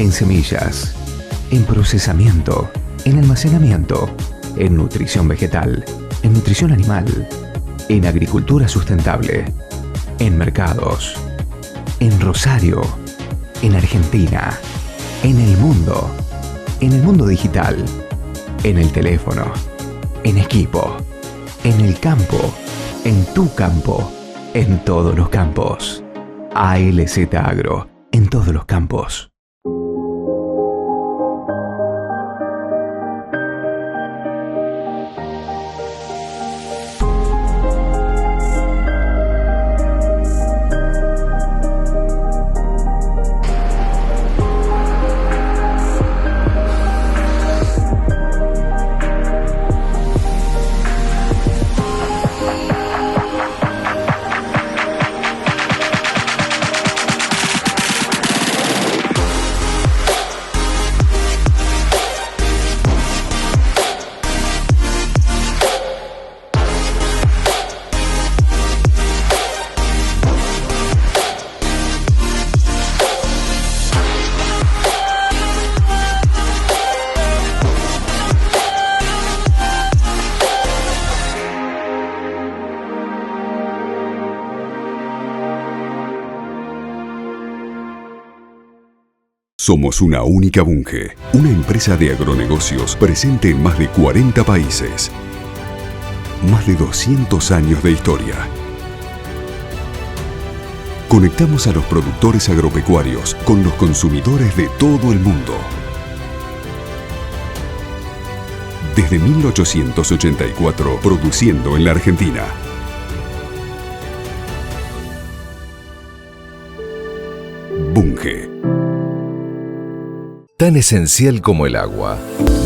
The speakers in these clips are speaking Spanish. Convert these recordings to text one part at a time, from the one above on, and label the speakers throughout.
Speaker 1: en semillas, en procesamiento, en almacenamiento, en nutrición vegetal, en nutrición animal, en agricultura sustentable, en mercados, en Rosario, en Argentina, en el mundo digital, en el teléfono, en equipo, en el campo, en tu campo, en todos los campos. ALZ Agro, en todos los campos.
Speaker 2: Somos una única Bunge, una empresa de agronegocios presente en más de 40 países. Más de 200 años de historia. Conectamos a los productores agropecuarios con los consumidores de todo el mundo. Desde 1884, produciendo en la Argentina. Bunge.
Speaker 3: Tan esencial como el agua.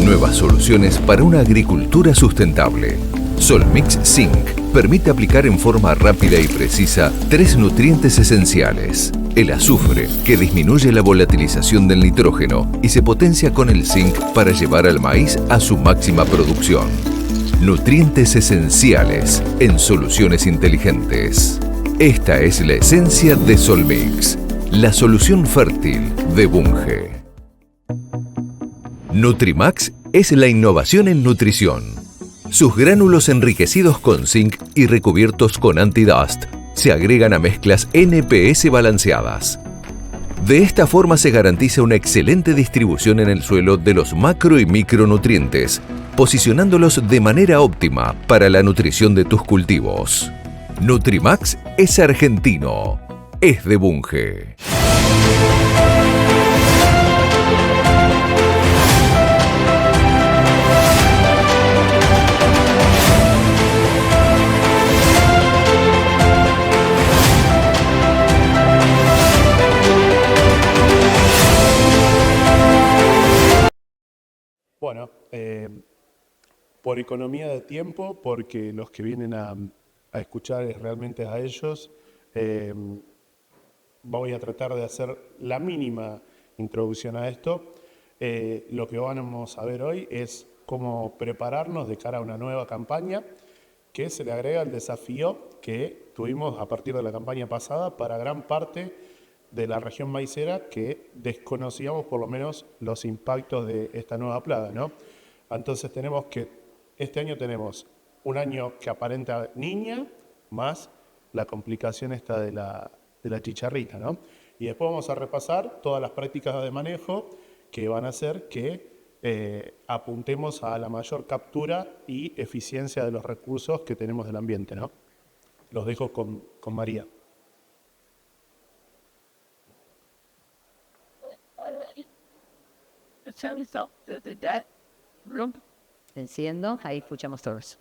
Speaker 3: Nuevas soluciones para una agricultura sustentable. Solmix Zinc permite aplicar en forma rápida y precisa 3 nutrientes esenciales. El azufre, que disminuye la volatilización del nitrógeno y se potencia con el zinc para llevar al maíz a su máxima producción. Nutrientes esenciales en soluciones inteligentes. Esta es la esencia de Solmix, la solución fértil de Bunge. Nutrimax es la innovación en nutrición. Sus gránulos enriquecidos con zinc y recubiertos con anti-dust se agregan a mezclas NPS balanceadas. De esta forma se garantiza una excelente distribución en el suelo de los macro y micronutrientes, posicionándolos de manera óptima para la nutrición de tus cultivos. Nutrimax es argentino, es de Bunge.
Speaker 4: Bueno, por economía de tiempo, porque los que vienen a escuchar es realmente a ellos, voy a tratar de hacer la mínima introducción a esto. Lo que vamos a ver hoy es cómo prepararnos de cara a una nueva campaña que se le agrega el desafío que tuvimos a partir de la campaña pasada para gran parte de la región maicera, que desconocíamos por lo menos los impactos de esta nueva plaga, ¿no? Entonces este año tenemos un año que aparenta niña, más la complicación esta de la chicharrita, ¿no? Y después vamos a repasar todas las prácticas de manejo que van a hacer que apuntemos a la mayor captura y eficiencia de los recursos que tenemos del ambiente, ¿no? Los dejo con María.
Speaker 5: Enciendo, ahí escuchamos todos.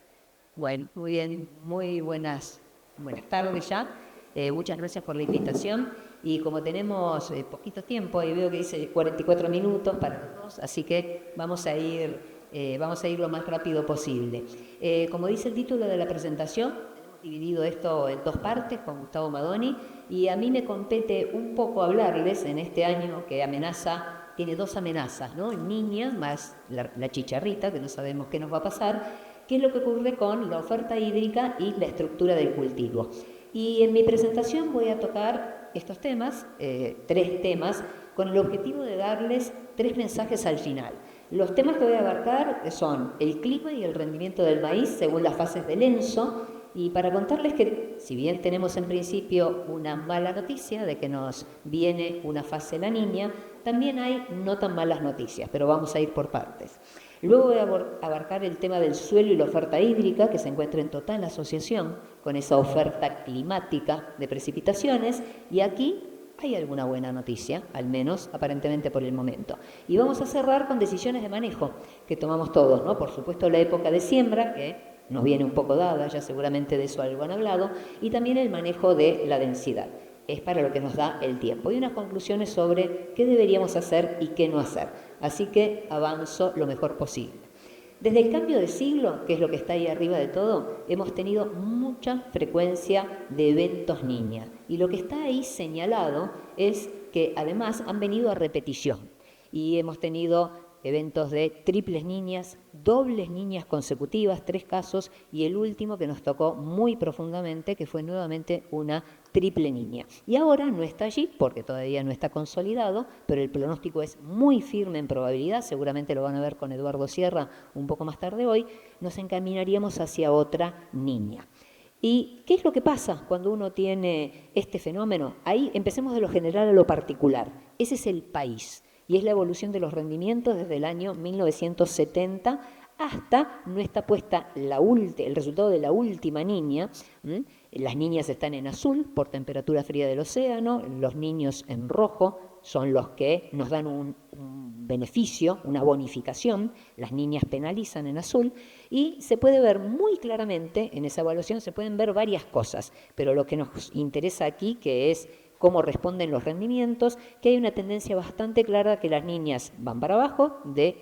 Speaker 5: Bueno, muy bien, muy buenas tardes ya. Muchas gracias por la invitación. Y como tenemos poquito tiempo, y veo que dice 44 minutos para todos, así que vamos a ir lo más rápido posible. Como dice el título de la presentación, hemos dividido esto en 2 partes con Gustavo Madoni, y a mí me compete un poco hablarles en este año que tiene 2 amenazas, ¿no? Niñas más la chicharrita, que no sabemos qué nos va a pasar, qué es lo que ocurre con la oferta hídrica y la estructura del cultivo. Y en mi presentación voy a tocar estos temas, 3 temas, con el objetivo de darles 3 mensajes al final. Los temas que voy a abarcar son el clima y el rendimiento del maíz según las fases del ENSO, y para contarles que si bien tenemos en principio una mala noticia de que nos viene una fase La Niña, también hay no tan malas noticias, pero vamos a ir por partes. Luego voy a abarcar el tema del suelo y la oferta hídrica, que se encuentra en total asociación con esa oferta climática de precipitaciones, y aquí hay alguna buena noticia, al menos aparentemente por el momento. Y vamos a cerrar con decisiones de manejo que tomamos todos, ¿no? Por supuesto la época de siembra, que nos viene un poco dada, ya seguramente de eso algo han hablado, y también el manejo de la densidad. Es para lo que nos da el tiempo. Y unas conclusiones sobre qué deberíamos hacer y qué no hacer. Así que avanzo lo mejor posible. Desde el cambio de siglo, que es lo que está ahí arriba de todo, hemos tenido mucha frecuencia de eventos niña. Y lo que está ahí señalado es que además han venido a repetición. Y hemos tenido eventos de triples niñas, dobles niñas consecutivas, 3 casos, y el último que nos tocó muy profundamente, que fue nuevamente una triple niña. Y ahora no está allí porque todavía no está consolidado, pero el pronóstico es muy firme en probabilidad, seguramente lo van a ver con Eduardo Sierra un poco más tarde hoy, nos encaminaríamos hacia otra niña. ¿Y qué es lo que pasa cuando uno tiene este fenómeno? Ahí empecemos de lo general a lo particular. Ese es el país. Y es la evolución de los rendimientos desde el año 1970 hasta no está puesta el resultado de la última niña. Las niñas están en azul por temperatura fría del océano, los niños en rojo son los que nos dan un beneficio, una bonificación, las niñas penalizan en azul, y se puede ver muy claramente en esa evaluación, se pueden ver varias cosas, pero lo que nos interesa aquí, que es cómo responden los rendimientos, que hay una tendencia bastante clara que las niñas van para abajo del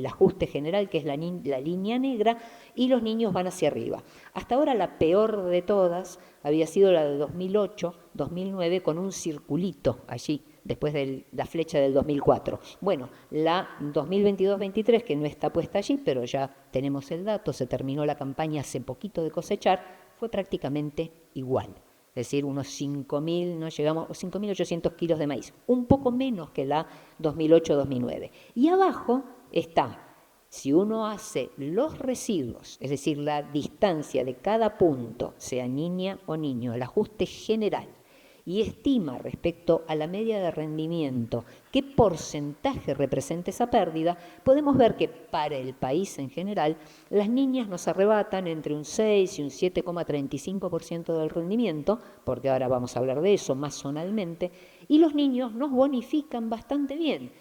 Speaker 5: ajuste general, que es la línea negra, y los niños van hacia arriba. Hasta ahora la peor de todas había sido la de 2008-2009 con un circulito allí, después de la flecha del 2004. Bueno, la 2022-23, que no está puesta allí, pero ya tenemos el dato, se terminó la campaña hace poquito de cosechar, fue prácticamente igual. Es decir, unos 5.000, no llegamos, 5.800 kilos de maíz, un poco menos que la 2008-2009. Y abajo está, si uno hace los residuos, es decir, la distancia de cada punto, sea niña o niño, el ajuste general, y estima respecto a la media de rendimiento qué porcentaje representa esa pérdida, podemos ver que para el país en general, las niñas nos arrebatan entre un 6 y un 7,35% del rendimiento, porque ahora vamos a hablar de eso más zonalmente, y los niños nos bonifican bastante bien.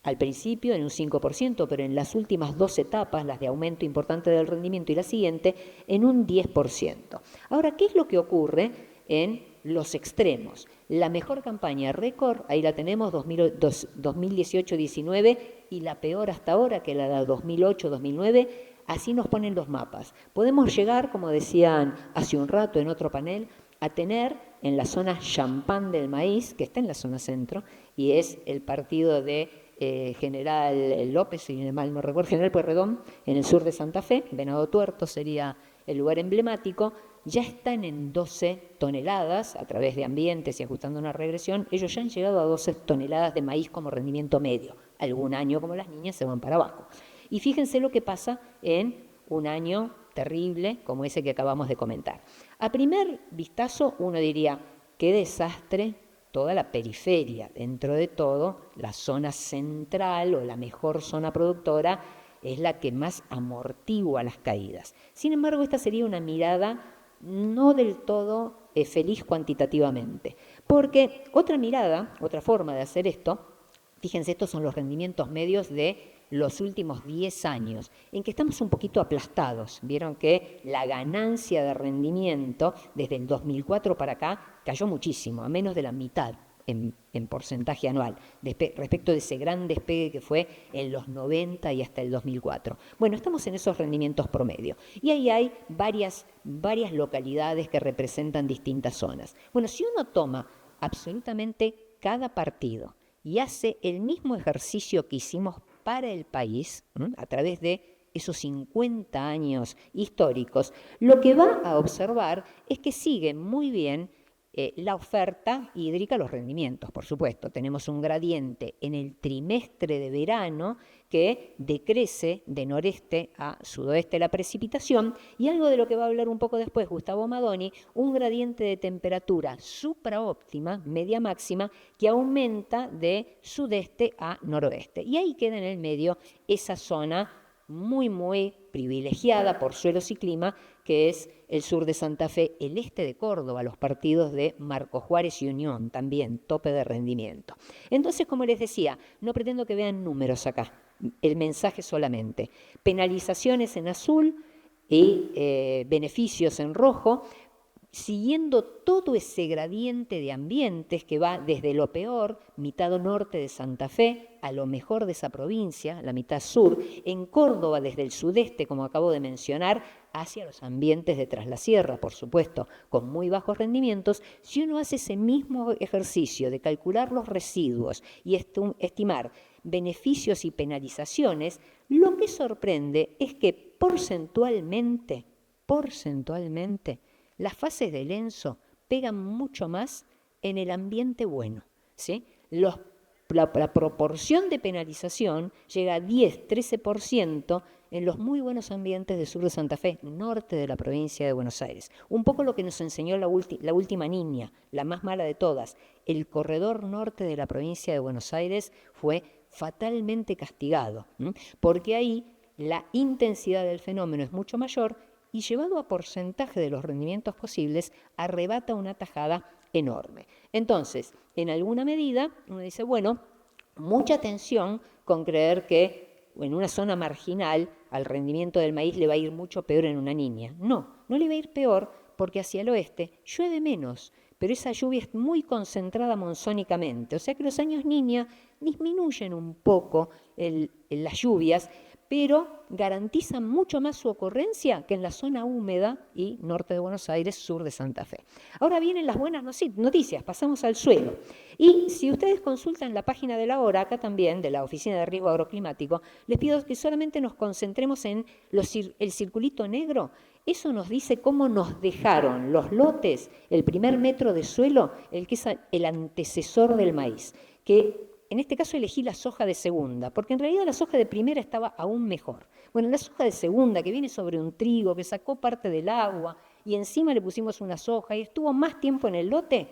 Speaker 5: Al principio en un 5%, pero en las últimas 2 etapas, las de aumento importante del rendimiento y la siguiente, en un 10%. Ahora, ¿qué es lo que ocurre en los extremos? La mejor campaña récord, ahí la tenemos, 2018-19, y la peor hasta ahora, que la de 2008-2009, así nos ponen los mapas. Podemos llegar, como decían hace un rato en otro panel, a tener en la zona Champán del maíz, que está en la zona centro, y es el partido de General López, si mal no recuerdo, General Pueyrredón, en el sur de Santa Fe, Venado Tuerto sería el lugar emblemático, ya están en 12 toneladas a través de ambientes y ajustando una regresión, ellos ya han llegado a 12 toneladas de maíz como rendimiento medio. Algún año, como las niñas, se van para abajo. Y fíjense lo que pasa en un año terrible como ese que acabamos de comentar. A primer vistazo uno diría, qué desastre toda la periferia. Dentro de todo, la zona central o la mejor zona productora es la que más amortigua las caídas. Sin embargo, esta sería una mirada no del todo feliz cuantitativamente, porque otra mirada, otra forma de hacer esto, fíjense, estos son los rendimientos medios de los últimos 10 años, en que estamos un poquito aplastados. Vieron que la ganancia de rendimiento desde el 2004 para acá cayó muchísimo, a menos de la mitad en porcentaje anual, respecto de ese gran despegue que fue en los 90 y hasta el 2004. Bueno, estamos en esos rendimientos promedio. Y ahí hay varias localidades que representan distintas zonas. Bueno, si uno toma absolutamente cada partido y hace el mismo ejercicio que hicimos para el país, a través de esos 50 años históricos, lo que va a observar es que sigue muy bien la oferta hídrica, los rendimientos, por supuesto. Tenemos un gradiente en el trimestre de verano que decrece de noreste a sudoeste la precipitación, y algo de lo que va a hablar un poco después Gustavo Madoni, un gradiente de temperatura supraóptima, media máxima, que aumenta de sudeste a noroeste. Y ahí queda en el medio esa zona muy, muy privilegiada por suelos y clima, que es el sur de Santa Fe, el este de Córdoba, los partidos de Marcos Juárez y Unión, también tope de rendimiento. Entonces, como les decía, no pretendo que vean números acá, el mensaje solamente. Penalizaciones en azul y beneficios en rojo, siguiendo todo ese gradiente de ambientes que va desde lo peor, mitad norte de Santa Fe, a lo mejor de esa provincia, la mitad sur, en Córdoba desde el sudeste, como acabo de mencionar, hacia los ambientes de Tras la Sierra, por supuesto, con muy bajos rendimientos. Si uno hace ese mismo ejercicio de calcular los residuos y estimar beneficios y penalizaciones, lo que sorprende es que porcentualmente, las fases del ENSO pegan mucho más en el ambiente bueno, ¿sí? La proporción de penalización llega a 10-13% en los muy buenos ambientes del sur de Santa Fe, norte de la provincia de Buenos Aires. Un poco lo que nos enseñó la última niña, la más mala de todas. El corredor norte de la provincia de Buenos Aires fue fatalmente castigado, porque ahí la intensidad del fenómeno es mucho mayor y, llevado a porcentaje de los rendimientos posibles, arrebata una tajada enorme. Entonces, en alguna medida, uno dice, bueno, mucha atención con creer que en una zona marginal al rendimiento del maíz le va a ir mucho peor en una niña. No le va a ir peor, porque hacia el oeste llueve menos, pero esa lluvia es muy concentrada monzónicamente. O sea que los años niña disminuyen un poco las lluvias, pero garantizan mucho más su ocurrencia que en la zona húmeda y norte de Buenos Aires, sur de Santa Fe. Ahora vienen las buenas noticias, pasamos al suelo. Y si ustedes consultan la página de la hora, acá también, de la Oficina de Riesgo Agroclimático, les pido que solamente nos concentremos en el circulito negro. Eso nos dice cómo nos dejaron los lotes, el primer metro de suelo, el que es el antecesor del maíz, que en este caso elegí la soja de segunda, porque en realidad la soja de primera estaba aún mejor. Bueno, la soja de segunda, que viene sobre un trigo, que sacó parte del agua, y encima le pusimos una soja y estuvo más tiempo en el lote,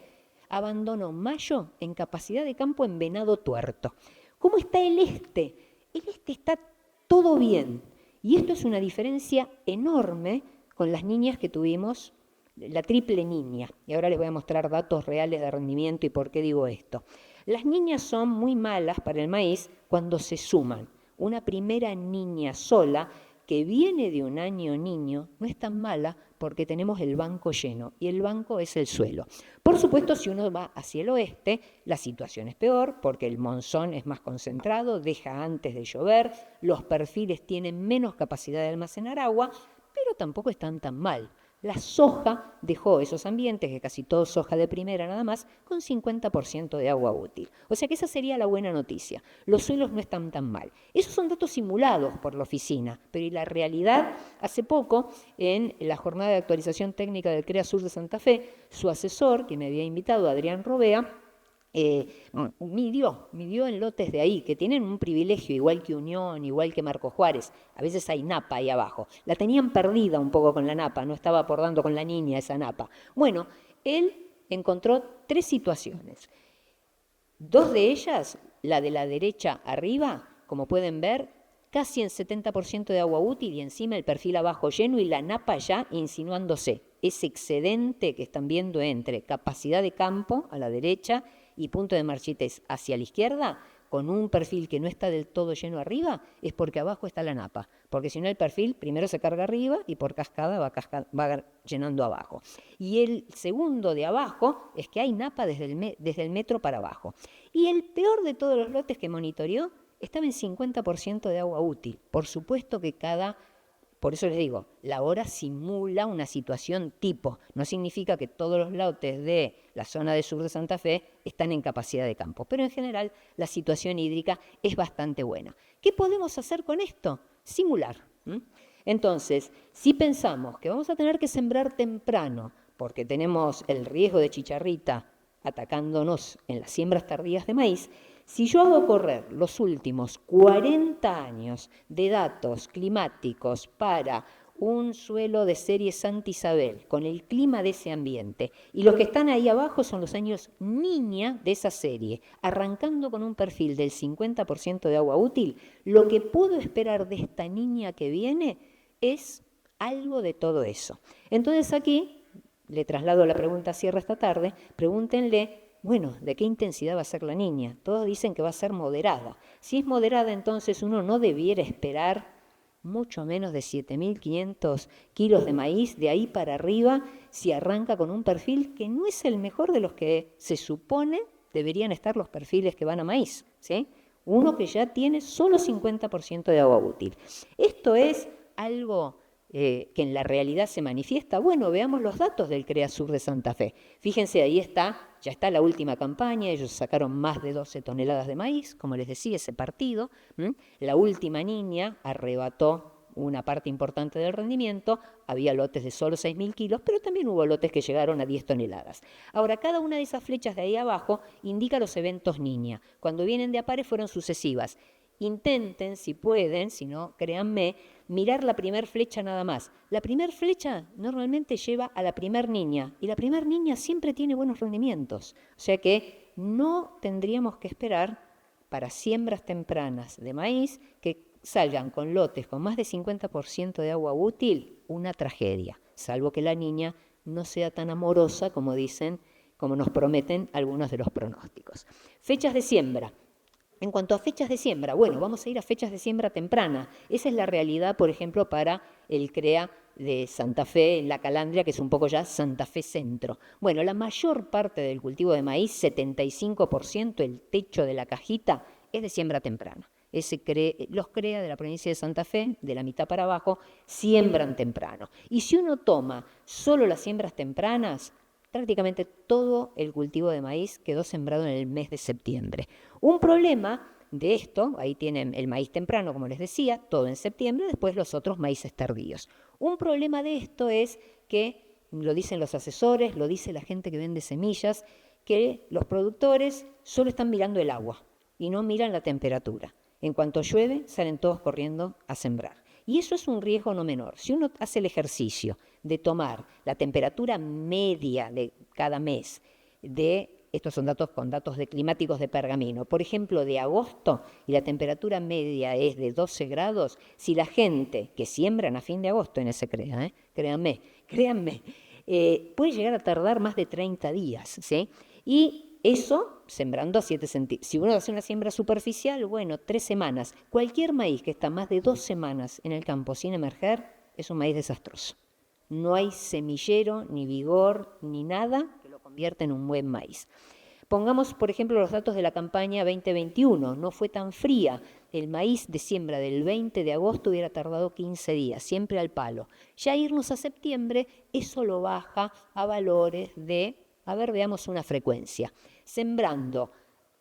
Speaker 5: abandonó mayo en capacidad de campo en Venado Tuerto. ¿Cómo está el este? El este está todo bien, y esto es una diferencia enorme con las niñas que tuvimos, la triple niña. Y ahora les voy a mostrar datos reales de rendimiento y por qué digo esto. Las niñas son muy malas para el maíz cuando se suman. Una primera niña sola que viene de un año niño no es tan mala porque tenemos el banco lleno, y el banco es el suelo. Por supuesto, si uno va hacia el oeste, la situación es peor porque el monzón es más concentrado, deja antes de llover, los perfiles tienen menos capacidad de almacenar agua, pero tampoco están tan mal. La soja dejó esos ambientes, que casi todo soja de primera nada más, con 50% de agua útil. O sea que esa sería la buena noticia. Los suelos no están tan mal. Esos son datos simulados por la oficina, pero en la realidad, hace poco, en la jornada de actualización técnica del CREA Sur de Santa Fe, su asesor, que me había invitado, Adrián Robea, midió en lotes de ahí, que tienen un privilegio, igual que Unión, igual que Marcos Juárez. A veces hay napa ahí abajo. La tenían perdida un poco con la napa, no estaba abordando con la niña esa napa. Bueno, él encontró 3 situaciones. 2 de ellas, la de la derecha arriba, como pueden ver, casi en 70% de agua útil, y encima el perfil abajo lleno y la napa ya insinuándose. Ese excedente que están viendo entre capacidad de campo a la derecha y punto de marchitez hacia la izquierda, con un perfil que no está del todo lleno arriba, es porque abajo está la napa. Porque si no, el perfil primero se carga arriba y por cascada va llenando abajo. Y el segundo de abajo es que hay napa desde el metro para abajo. Y el peor de todos los lotes que monitoreó estaba en 50% de agua útil. Por supuesto que por eso les digo, la hora simula una situación tipo. No significa que todos los lotes de la zona del sur de Santa Fe están en capacidad de campo, pero en general la situación hídrica es bastante buena. ¿Qué podemos hacer con esto? Simular. Entonces, si pensamos que vamos a tener que sembrar temprano porque tenemos el riesgo de chicharrita atacándonos en las siembras tardías de maíz, si yo hago correr los últimos 40 años de datos climáticos para un suelo de serie Santa Isabel, con el clima de ese ambiente, y los que están ahí abajo son los años niña de esa serie, arrancando con un perfil del 50% de agua útil, lo que puedo esperar de esta niña que viene es algo de todo eso. Entonces aquí, le traslado la pregunta a Sierra esta tarde, pregúntenle, bueno, ¿de qué intensidad va a ser la niña? Todos dicen que va a ser moderada. Si es moderada, entonces uno no debiera esperar mucho menos de 7.500 kilos de maíz de ahí para arriba si arranca con un perfil que no es el mejor de los que se supone deberían estar los perfiles que van a maíz, ¿sí? Uno que ya tiene solo 50% de agua útil. Esto es algo que en la realidad se manifiesta. Bueno, veamos los datos del CREA Sur de Santa Fe. Fíjense, ahí está, ya está la última campaña, ellos sacaron más de 12 toneladas de maíz, como les decía, ese partido. La última niña arrebató una parte importante del rendimiento, había lotes de solo 6.000 kilos, pero también hubo lotes que llegaron a 10 toneladas. Ahora, cada una de esas flechas de ahí abajo indica los eventos niña. Cuando vienen de a pares fueron sucesivas. Intenten, si pueden, si no, créanme, mirar la primer flecha nada más. La primer flecha normalmente lleva a la primer niña, y la primer niña siempre tiene buenos rendimientos. O sea que no tendríamos que esperar para siembras tempranas de maíz que salgan con lotes con más de 50% de agua útil, una tragedia, salvo que la niña no sea tan amorosa como dicen, como nos prometen algunos de los pronósticos. Fechas de siembra. En cuanto a fechas de siembra, bueno, vamos a ir a fechas de siembra temprana. Esa es la realidad, por ejemplo, para el CREA de Santa Fe, en La Calandria, que es un poco ya Santa Fe Centro. Bueno, la mayor parte del cultivo de maíz, 75%, el techo de la cajita, es de siembra temprana. Los CREA de la provincia de Santa Fe, de la mitad para abajo, siembran temprano. Y si uno toma solo las siembras tempranas, prácticamente todo el cultivo de maíz quedó sembrado en el mes de septiembre. Un problema de esto, ahí tienen el maíz temprano, como les decía, todo en septiembre, después los otros maíces tardíos. Un problema de esto es que, lo dicen los asesores, lo dice la gente que vende semillas, que los productores solo están mirando el agua y no miran la temperatura. En cuanto llueve, salen todos corriendo a sembrar. Y eso es un riesgo no menor. Si uno hace el ejercicio de tomar la temperatura media de cada mes, estos son datos con datos climáticos de Pergamino, por ejemplo, de agosto, y la temperatura media es de 12 grados, si la gente que siembran a fin de agosto en ese CREA, créanme, puede llegar a tardar más de 30 días, ¿sí? Y eso sembrando a 7 centímetros. Si uno hace una siembra superficial, bueno, 3 semanas. Cualquier maíz que está más de 2 semanas en el campo sin emerger es un maíz desastroso. No hay semillero, ni vigor, ni nada que lo convierta en un buen maíz. Pongamos, por ejemplo, los datos de la campaña 2021. No fue tan fría. El maíz de siembra del 20 de agosto hubiera tardado 15 días, siempre al palo. Ya irnos a septiembre, eso lo baja a valores de, veamos una frecuencia. Sembrando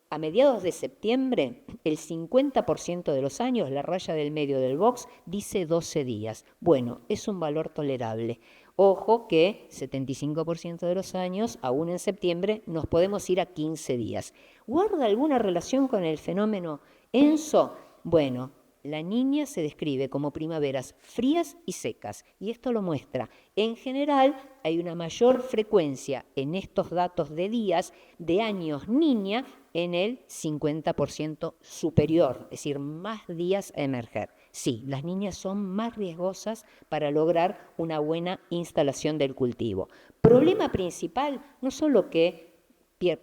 Speaker 5: a mediados de septiembre, el 50% de los años, la raya del medio del box dice 12 días. Bueno, es un valor tolerable. Ojo que 75% de los años, aún en septiembre, nos podemos ir a 15 días. ¿Guarda alguna relación con el fenómeno ENSO? Bueno, la niña se describe como primaveras frías y secas, y esto lo muestra. En general, hay una mayor frecuencia en estos datos de días de años niña en el 50% superior, es decir, más días a emerger. Sí, las niñas son más riesgosas para lograr una buena instalación del cultivo. Problema principal, no solo que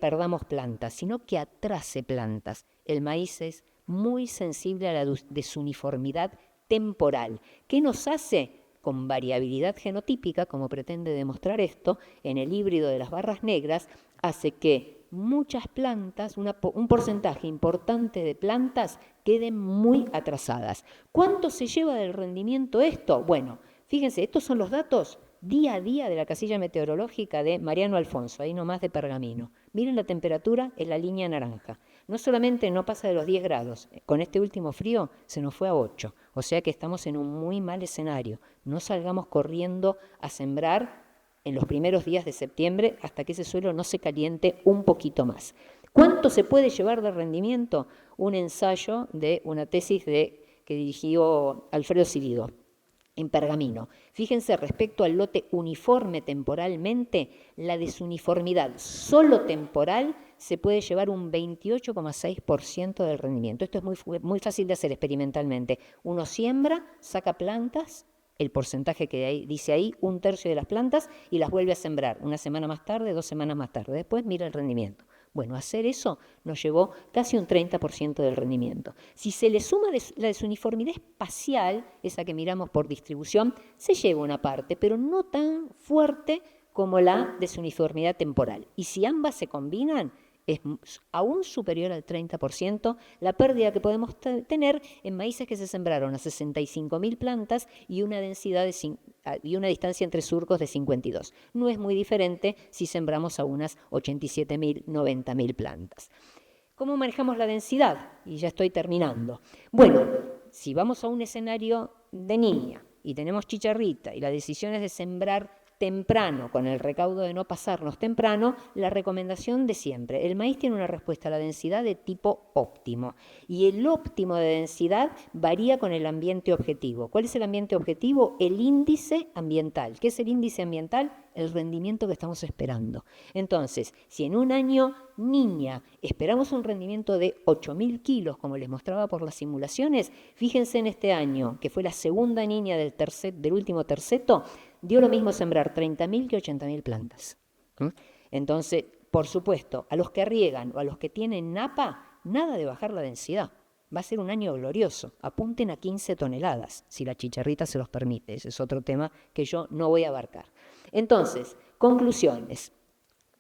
Speaker 5: perdamos plantas, sino que atrase plantas. El maíz es muy sensible a la desuniformidad temporal. ¿Qué nos hace? Con variabilidad genotípica, como pretende demostrar esto, en el híbrido de las barras negras, hace que muchas plantas, un porcentaje importante de plantas, queden muy atrasadas. ¿Cuánto se lleva del rendimiento esto? Bueno, fíjense, estos son los datos día a día de la casilla meteorológica de Mariano Alfonso, ahí nomás de Pergamino. Miren la temperatura en la línea naranja. No solamente no pasa de los 10 grados, con este último frío se nos fue a 8, o sea que estamos en un muy mal escenario. No salgamos corriendo a sembrar en los primeros días de septiembre hasta que ese suelo no se caliente un poquito más. ¿Cuánto se puede llevar de rendimiento? Un ensayo de una tesis que dirigió Alfredo Cirido en Pergamino. Fíjense, respecto al lote uniforme temporalmente, la desuniformidad solo temporal se puede llevar un 28,6% del rendimiento. Esto es muy fácil de hacer experimentalmente. Uno siembra, saca plantas, el porcentaje que dice ahí, 1/3 de las plantas, y las vuelve a sembrar una semana más tarde, 2 semanas más tarde. Después mira el rendimiento. Bueno, hacer eso nos llevó casi un 30% del rendimiento. Si se le suma la desuniformidad espacial, esa que miramos por distribución, se lleva una parte, pero no tan fuerte como la desuniformidad temporal. Y si ambas se combinan, es aún superior al 30% la pérdida que podemos tener en maíces que se sembraron a 65.000 plantas y una distancia entre surcos de 52. No es muy diferente si sembramos a unas 87.000, 90.000 plantas. ¿Cómo manejamos la densidad? Y ya estoy terminando. Bueno, si vamos a un escenario de niña y tenemos chicharrita y la decisión es de sembrar temprano, con el recaudo de no pasarnos temprano, la recomendación de siempre. El maíz tiene una respuesta a la densidad de tipo óptimo y el óptimo de densidad varía con el ambiente objetivo. ¿Cuál es el ambiente objetivo? El índice ambiental. ¿Qué es el índice ambiental? El rendimiento que estamos esperando. Entonces, si en un año niña esperamos un rendimiento de 8.000 kilos, como les mostraba por las simulaciones, fíjense en este año, que fue la segunda niña del último terceto, dio lo mismo sembrar 30.000 que 80.000 plantas. Entonces, por supuesto, a los que riegan o a los que tienen napa, nada de bajar la densidad. Va a ser un año glorioso. Apunten a 15 toneladas, si la chicharrita se los permite. Ese es otro tema que yo no voy a abarcar. Entonces, conclusiones.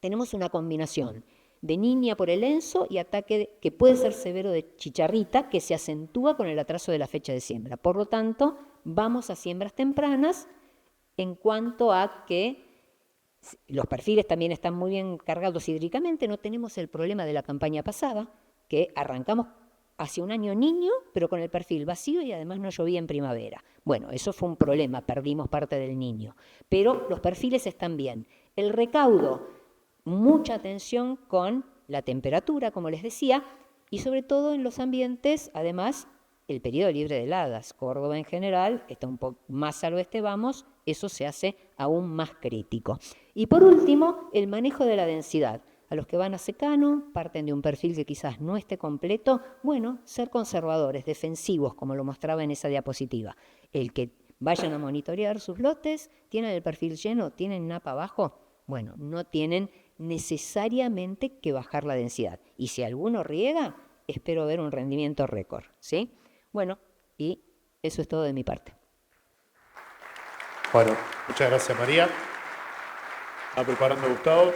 Speaker 5: Tenemos una combinación de niña por el enso y ataque que puede ser severo de chicharrita, que se acentúa con el atraso de la fecha de siembra. Por lo tanto, vamos a siembras tempranas, en cuanto a que los perfiles también están muy bien cargados hídricamente. No tenemos el problema de la campaña pasada, que arrancamos hace un año niño, pero con el perfil vacío y además no llovía en primavera. Bueno, eso fue un problema, perdimos parte del niño. Pero los perfiles están bien. El recaudo, mucha atención con la temperatura, como les decía, y sobre todo en los ambientes, además, el periodo libre de heladas. Córdoba en general está un poco más al oeste, vamos, eso se hace aún más crítico. Y por último, el manejo de la densidad. A los que van a secano, parten de un perfil que quizás no esté completo, bueno, ser conservadores, defensivos, como lo mostraba en esa diapositiva. El que vayan a monitorear sus lotes, tienen el perfil lleno, tienen napa abajo, bueno, no tienen necesariamente que bajar la densidad. Y si alguno riega, espero ver un rendimiento récord, ¿sí? Bueno, y eso es todo de mi parte.
Speaker 4: Bueno, muchas gracias, María. ¿Está preparando Gustavo?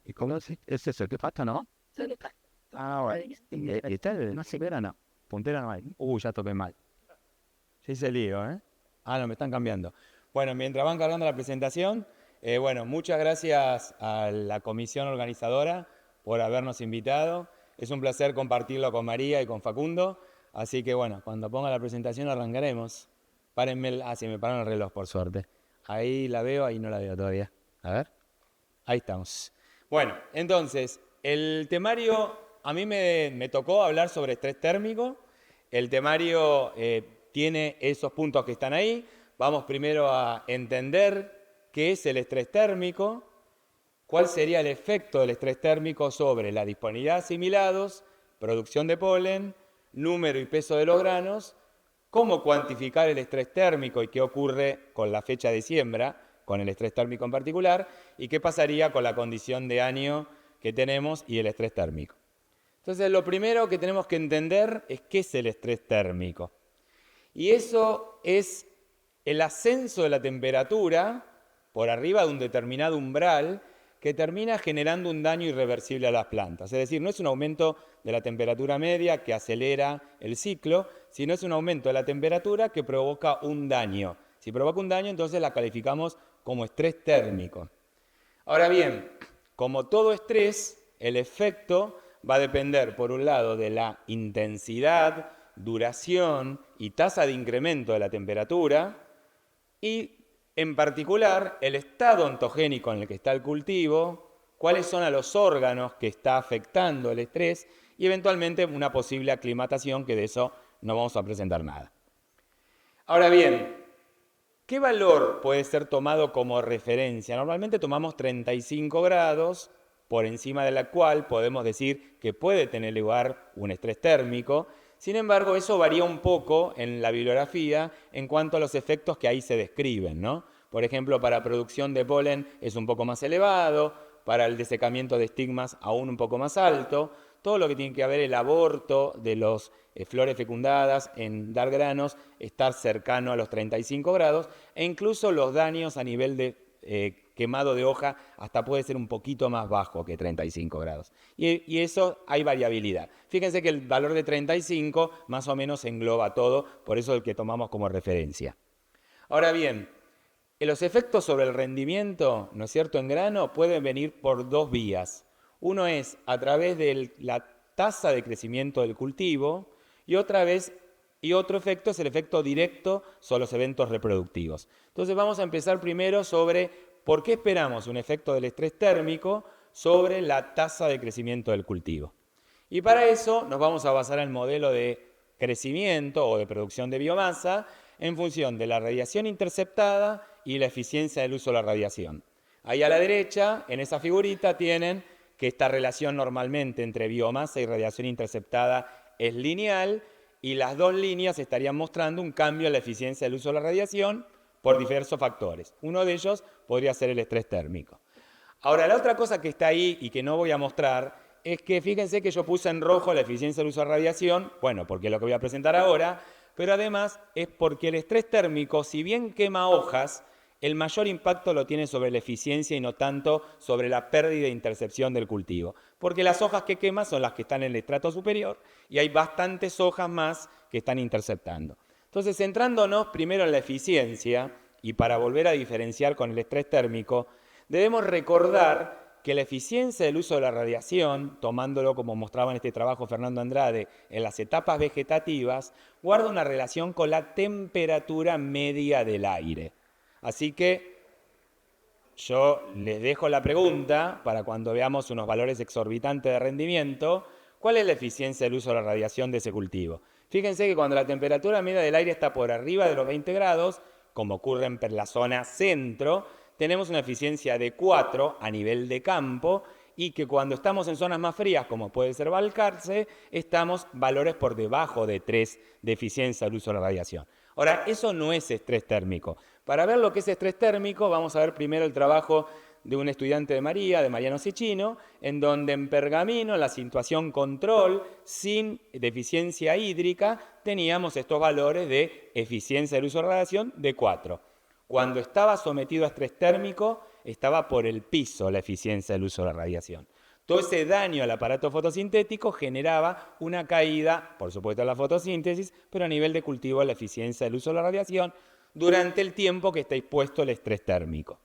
Speaker 6: ¿Y cómo es eso que falta, no? ¿Y tal? No se verá, no. Puntera no hay. Ya toqué mal. Se hice lío, ¿eh? No, me están cambiando. Bueno, mientras van cargando la presentación, muchas gracias a la comisión organizadora por habernos invitado. Es un placer compartirlo con María y con Facundo. Así que cuando ponga la presentación arrancaremos. Párenme, sí, me pararon el reloj, por suerte. Ahí la veo, ahí no la veo todavía. A ver. Ahí estamos. Bueno, entonces, el temario, a mí me tocó hablar sobre estrés térmico. El temario tiene esos puntos que están ahí. Vamos primero a entender qué es el estrés térmico, cuál sería el efecto del estrés térmico sobre la disponibilidad de asimilados, producción de polen, número y peso de los granos, cómo cuantificar el estrés térmico y qué ocurre con la fecha de siembra, con el estrés térmico en particular, y qué pasaría con la condición de año que tenemos y el estrés térmico. Entonces, lo primero que tenemos que entender es qué es el estrés térmico. Y eso es el ascenso de la temperatura por arriba de un determinado umbral que termina generando un daño irreversible a las plantas. Es decir, no es un aumento de la temperatura media que acelera el ciclo, sino es un aumento de la temperatura que provoca un daño. Si provoca un daño, entonces la calificamos como estrés térmico. Ahora bien, como todo estrés, el efecto va a depender, por un lado, de la intensidad, duración y tasa de incremento de la temperatura, y en particular el estado ontogénico en el que está el cultivo, cuáles son a los órganos que está afectando el estrés y eventualmente una posible aclimatación, que de eso no vamos a presentar nada. Ahora bien, ¿qué valor puede ser tomado como referencia? Normalmente tomamos 35 grados, por encima de la cual podemos decir que puede tener lugar un estrés térmico. Sin embargo, eso varía un poco en la bibliografía en cuanto a los efectos que ahí se describen, ¿no? Por ejemplo, para producción de polen es un poco más elevado, para el desecamiento de estigmas aún un poco más alto. Todo lo que tiene que ver el aborto de las flores fecundadas en dar granos, estar cercano a los 35 grados, e incluso los daños a nivel de quemado de hoja hasta puede ser un poquito más bajo que 35 grados. Y eso hay variabilidad. Fíjense que el valor de 35 más o menos engloba todo, por eso es el que tomamos como referencia. Ahora bien, los efectos sobre el rendimiento, ¿no es cierto?, en grano pueden venir por dos vías. Uno es a través de la tasa de crecimiento del cultivo y otro efecto es el efecto directo sobre los eventos reproductivos. Entonces vamos a empezar primero sobre por qué esperamos un efecto del estrés térmico sobre la tasa de crecimiento del cultivo. Y para eso nos vamos a basar en el modelo de crecimiento o de producción de biomasa en función de la radiación interceptada y la eficiencia del uso de la radiación. Ahí a la derecha, en esa figurita, tienen que esta relación normalmente entre biomasa y radiación interceptada es lineal y las dos líneas estarían mostrando un cambio en la eficiencia del uso de la radiación por diversos factores. Uno de ellos podría ser el estrés térmico. Ahora, la otra cosa que está ahí y que no voy a mostrar es que fíjense que yo puse en rojo la eficiencia del uso de la radiación, bueno, porque es lo que voy a presentar ahora, pero además es porque el estrés térmico, si bien quema hojas, el mayor impacto lo tiene sobre la eficiencia y no tanto sobre la pérdida de intercepción del cultivo. Porque las hojas que quema son las que están en el estrato superior y hay bastantes hojas más que están interceptando. Entonces, centrándonos primero en la eficiencia y para volver a diferenciar con el estrés térmico, debemos recordar que la eficiencia del uso de la radiación, tomándolo como mostraba en este trabajo Fernando Andrade, en las etapas vegetativas, guarda una relación con la temperatura media del aire. Así que yo les dejo la pregunta para cuando veamos unos valores exorbitantes de rendimiento, ¿cuál es la eficiencia del uso de la radiación de ese cultivo? Fíjense que cuando la temperatura media del aire está por arriba de los 20 grados, como ocurre en la zona centro, tenemos una eficiencia de 4 a nivel de campo y que cuando estamos en zonas más frías, como puede ser Balcarce, estamos valores por debajo de 3 de eficiencia del uso de la radiación. Ahora, eso no es estrés térmico. Para ver lo que es estrés térmico, vamos a ver primero el trabajo de un estudiante de María, de Mariano Cecchino, en donde en pergamino, en la situación control, sin deficiencia hídrica, teníamos estos valores de eficiencia del uso de la radiación de 4. Cuando estaba sometido a estrés térmico, estaba por el piso la eficiencia del uso de la radiación. Todo ese daño al aparato fotosintético generaba una caída, por supuesto, en la fotosíntesis, pero a nivel de cultivo la eficiencia del uso de la radiación durante el tiempo que está expuesto el estrés térmico.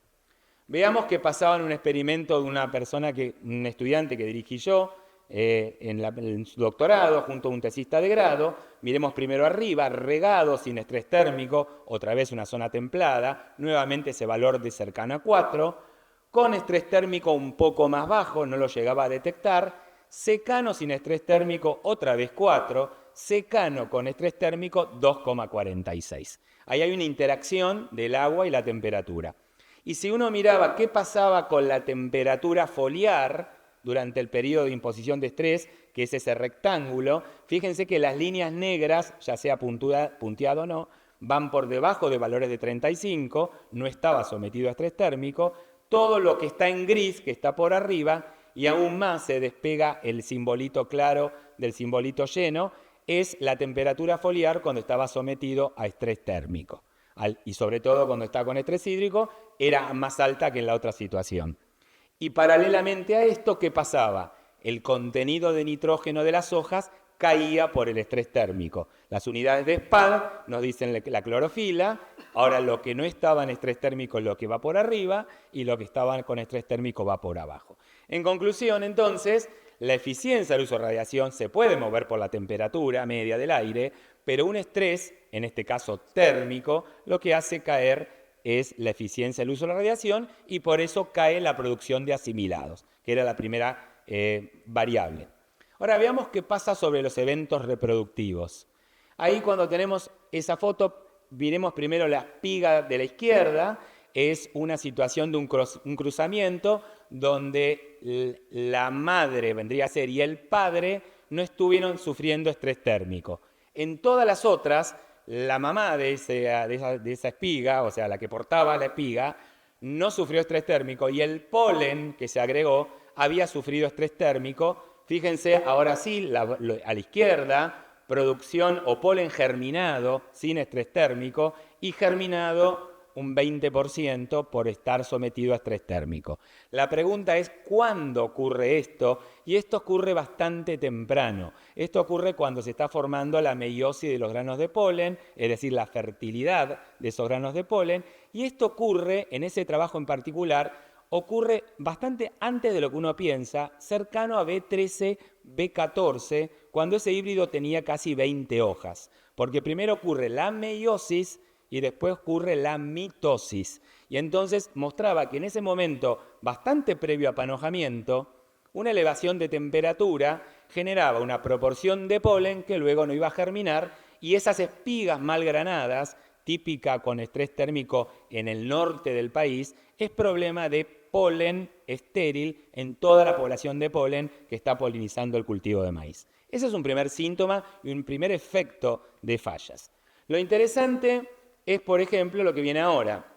Speaker 6: Veamos qué pasaba en un experimento de una persona, un estudiante que dirigí yo en su doctorado junto a un tesista de grado. Miremos primero arriba, regado sin estrés térmico, otra vez una zona templada, nuevamente ese valor de cercano a 4, con estrés térmico un poco más bajo, no lo llegaba a detectar, secano sin estrés térmico, otra vez 4, secano con estrés térmico 2,46. Ahí hay una interacción del agua y la temperatura. Y si uno miraba qué pasaba con la temperatura foliar durante el periodo de imposición de estrés, que es ese rectángulo, fíjense que las líneas negras, ya sea punteado o no, van por debajo de valores de 35, no estaba sometido a estrés térmico. Todo lo que está en gris, que está por arriba, y aún más se despega el simbolito claro del simbolito lleno, es la temperatura foliar cuando estaba sometido a estrés térmico. Y sobre todo cuando está con estrés hídrico, era más alta que en la otra situación. Y paralelamente a esto, ¿qué pasaba? El contenido de nitrógeno de las hojas caía por el estrés térmico. Las unidades de SPAD nos dicen la clorofila. Ahora lo que no estaba en estrés térmico es lo que va por arriba y lo que estaba con estrés térmico va por abajo. En conclusión, entonces, la eficiencia del uso de radiación se puede mover por la temperatura media del aire, pero un estrés, en este caso térmico, lo que hace caer es la eficiencia del uso de la radiación y por eso cae la producción de asimilados, que era la primera variable. Ahora veamos qué pasa sobre los eventos reproductivos. Ahí cuando tenemos esa foto, miremos primero la espiga de la izquierda, es una situación de un cruzamiento donde la madre vendría a ser y el padre no estuvieron sufriendo estrés térmico. En todas las otras, la mamá de esa espiga, o sea, la que portaba la espiga, no sufrió estrés térmico y el polen que se agregó había sufrido estrés térmico. Fíjense, ahora sí, a la izquierda, producción o polen germinado sin estrés térmico y germinado un 20% por estar sometido a estrés térmico. La pregunta es, ¿cuándo ocurre esto? Y esto ocurre bastante temprano. Esto ocurre cuando se está formando la meiosis de los granos de polen, es decir, la fertilidad de esos granos de polen. Y esto ocurre, en ese trabajo en particular, ocurre bastante antes de lo que uno piensa, cercano a B13, B14, cuando ese híbrido tenía casi 20 hojas. Porque primero ocurre la meiosis y después ocurre la mitosis. Y entonces mostraba que en ese momento, bastante previo a panojamiento, una elevación de temperatura generaba una proporción de polen que luego no iba a germinar y esas espigas mal granadas, típica con estrés térmico en el norte del país, es problema de polen estéril en toda la población de polen que está polinizando el cultivo de maíz. Ese es un primer síntoma y un primer efecto de fallas. Lo interesante es, por ejemplo, lo que viene ahora.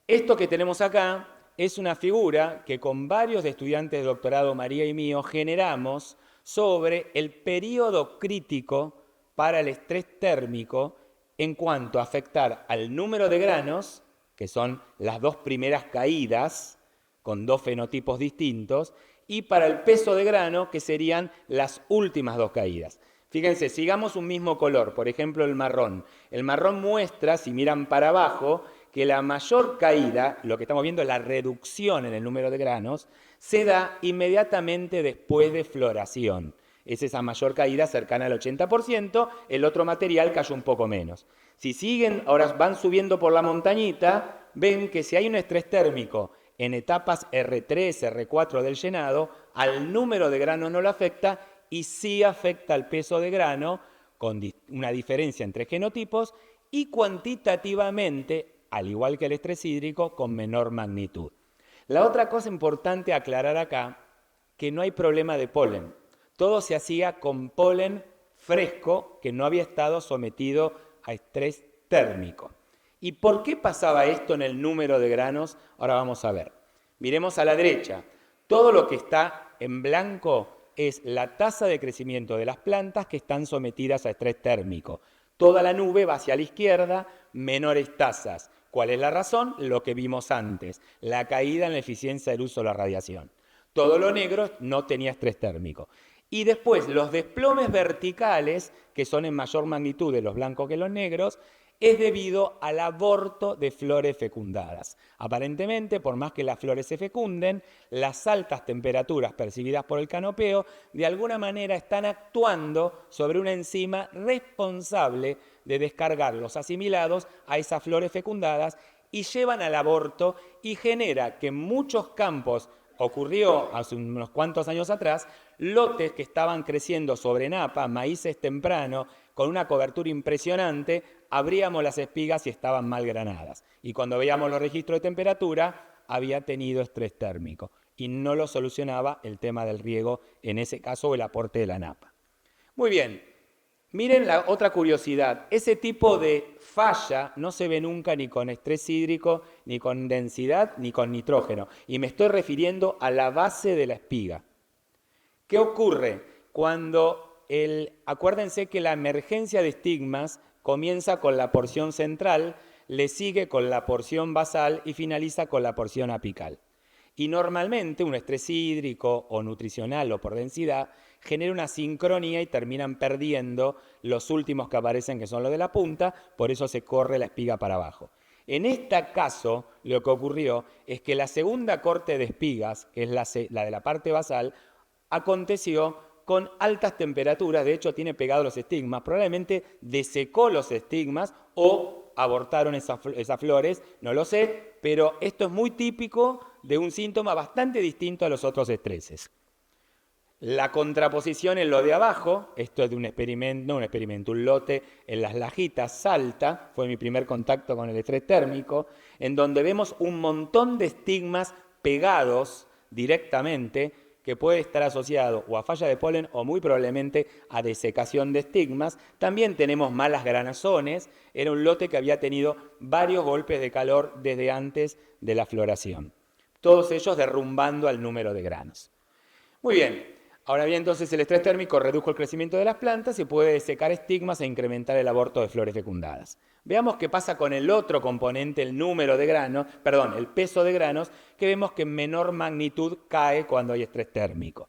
Speaker 6: Esto que tenemos acá es una figura que con varios estudiantes de doctorado, María y mío, generamos sobre el periodo crítico para el estrés térmico en cuanto a afectar al número de granos, que son las dos primeras caídas, con dos fenotipos distintos, y para el peso de grano, que serían las últimas dos caídas. Fíjense, sigamos un mismo color, por ejemplo el marrón. El marrón muestra, si miran para abajo, que la mayor caída, lo que estamos viendo es la reducción en el número de granos, se da inmediatamente después de floración. Es esa mayor caída cercana al 80%, el otro material cayó un poco menos. Si siguen, ahora van subiendo por la montañita, ven que si hay un estrés térmico en etapas R3, R4 del llenado, al número de granos no lo afecta y sí afecta al peso de grano, con una diferencia entre genotipos y cuantitativamente, al igual que el estrés hídrico, con menor magnitud. La otra cosa importante a aclarar acá, que no hay problema de polen. Todo se hacía con polen fresco que no había estado sometido a estrés térmico. ¿Y por qué pasaba esto en el número de granos? Ahora vamos a ver. Miremos a la derecha. Todo lo que está en blanco es la tasa de crecimiento de las plantas que están sometidas a estrés térmico. Toda la nube va hacia la izquierda, menores tasas. ¿Cuál es la razón? Lo que vimos antes, la caída en la eficiencia del uso de la radiación. Todo lo negro no tenía estrés térmico. Y después los desplomes verticales, que son en mayor magnitud de los blancos que los negros, es debido al aborto de flores fecundadas. Aparentemente, por más que las flores se fecunden, las altas temperaturas percibidas por el canopeo de alguna manera están actuando sobre una enzima responsable de descargar los asimilados a esas flores fecundadas y llevan al aborto y genera que en muchos campos, ocurrió hace unos cuantos años atrás, lotes que estaban creciendo sobre napa, maíces temprano, con una cobertura impresionante, abríamos las espigas y estaban mal granadas. Y cuando veíamos los registros de temperatura, había tenido estrés térmico. Y no lo solucionaba el tema del riego, en ese caso el aporte de la napa. Muy bien, miren la otra curiosidad. Ese tipo de falla no se ve nunca ni con estrés hídrico, ni con densidad, ni con nitrógeno. Y me estoy refiriendo a la base de la espiga. ¿Qué ocurre cuando acuérdense que la emergencia de estigmas comienza con la porción central, le sigue con la porción basal y finaliza con la porción apical? Y normalmente un estrés hídrico o nutricional o por densidad genera una sincronía y terminan perdiendo los últimos que aparecen, que son los de la punta, por eso se corre la espiga para abajo. En este caso, lo que ocurrió es que la segunda corte de espigas, que es la de la parte basal, aconteció con altas temperaturas. De hecho tiene pegados los estigmas, probablemente desecó los estigmas o abortaron esas flores, no lo sé, pero esto es muy típico de un síntoma bastante distinto a los otros estreses. La contraposición en lo de abajo, esto es de un experimento, no un experimento, un lote en las Lajitas, Salta, fue mi primer contacto con el estrés térmico, en donde vemos un montón de estigmas pegados directamente, que puede estar asociado o a falla de polen o muy probablemente a desecación de estigmas. También tenemos malas granazones, era un lote que había tenido varios golpes de calor desde antes de la floración, todos ellos derrumbando al número de granos. Muy bien. Ahora bien, entonces el estrés térmico redujo el crecimiento de las plantas y puede secar estigmas e incrementar el aborto de flores fecundadas. Veamos qué pasa con el otro componente, el número de granos, perdón, el peso de granos, que vemos que en menor magnitud cae cuando hay estrés térmico.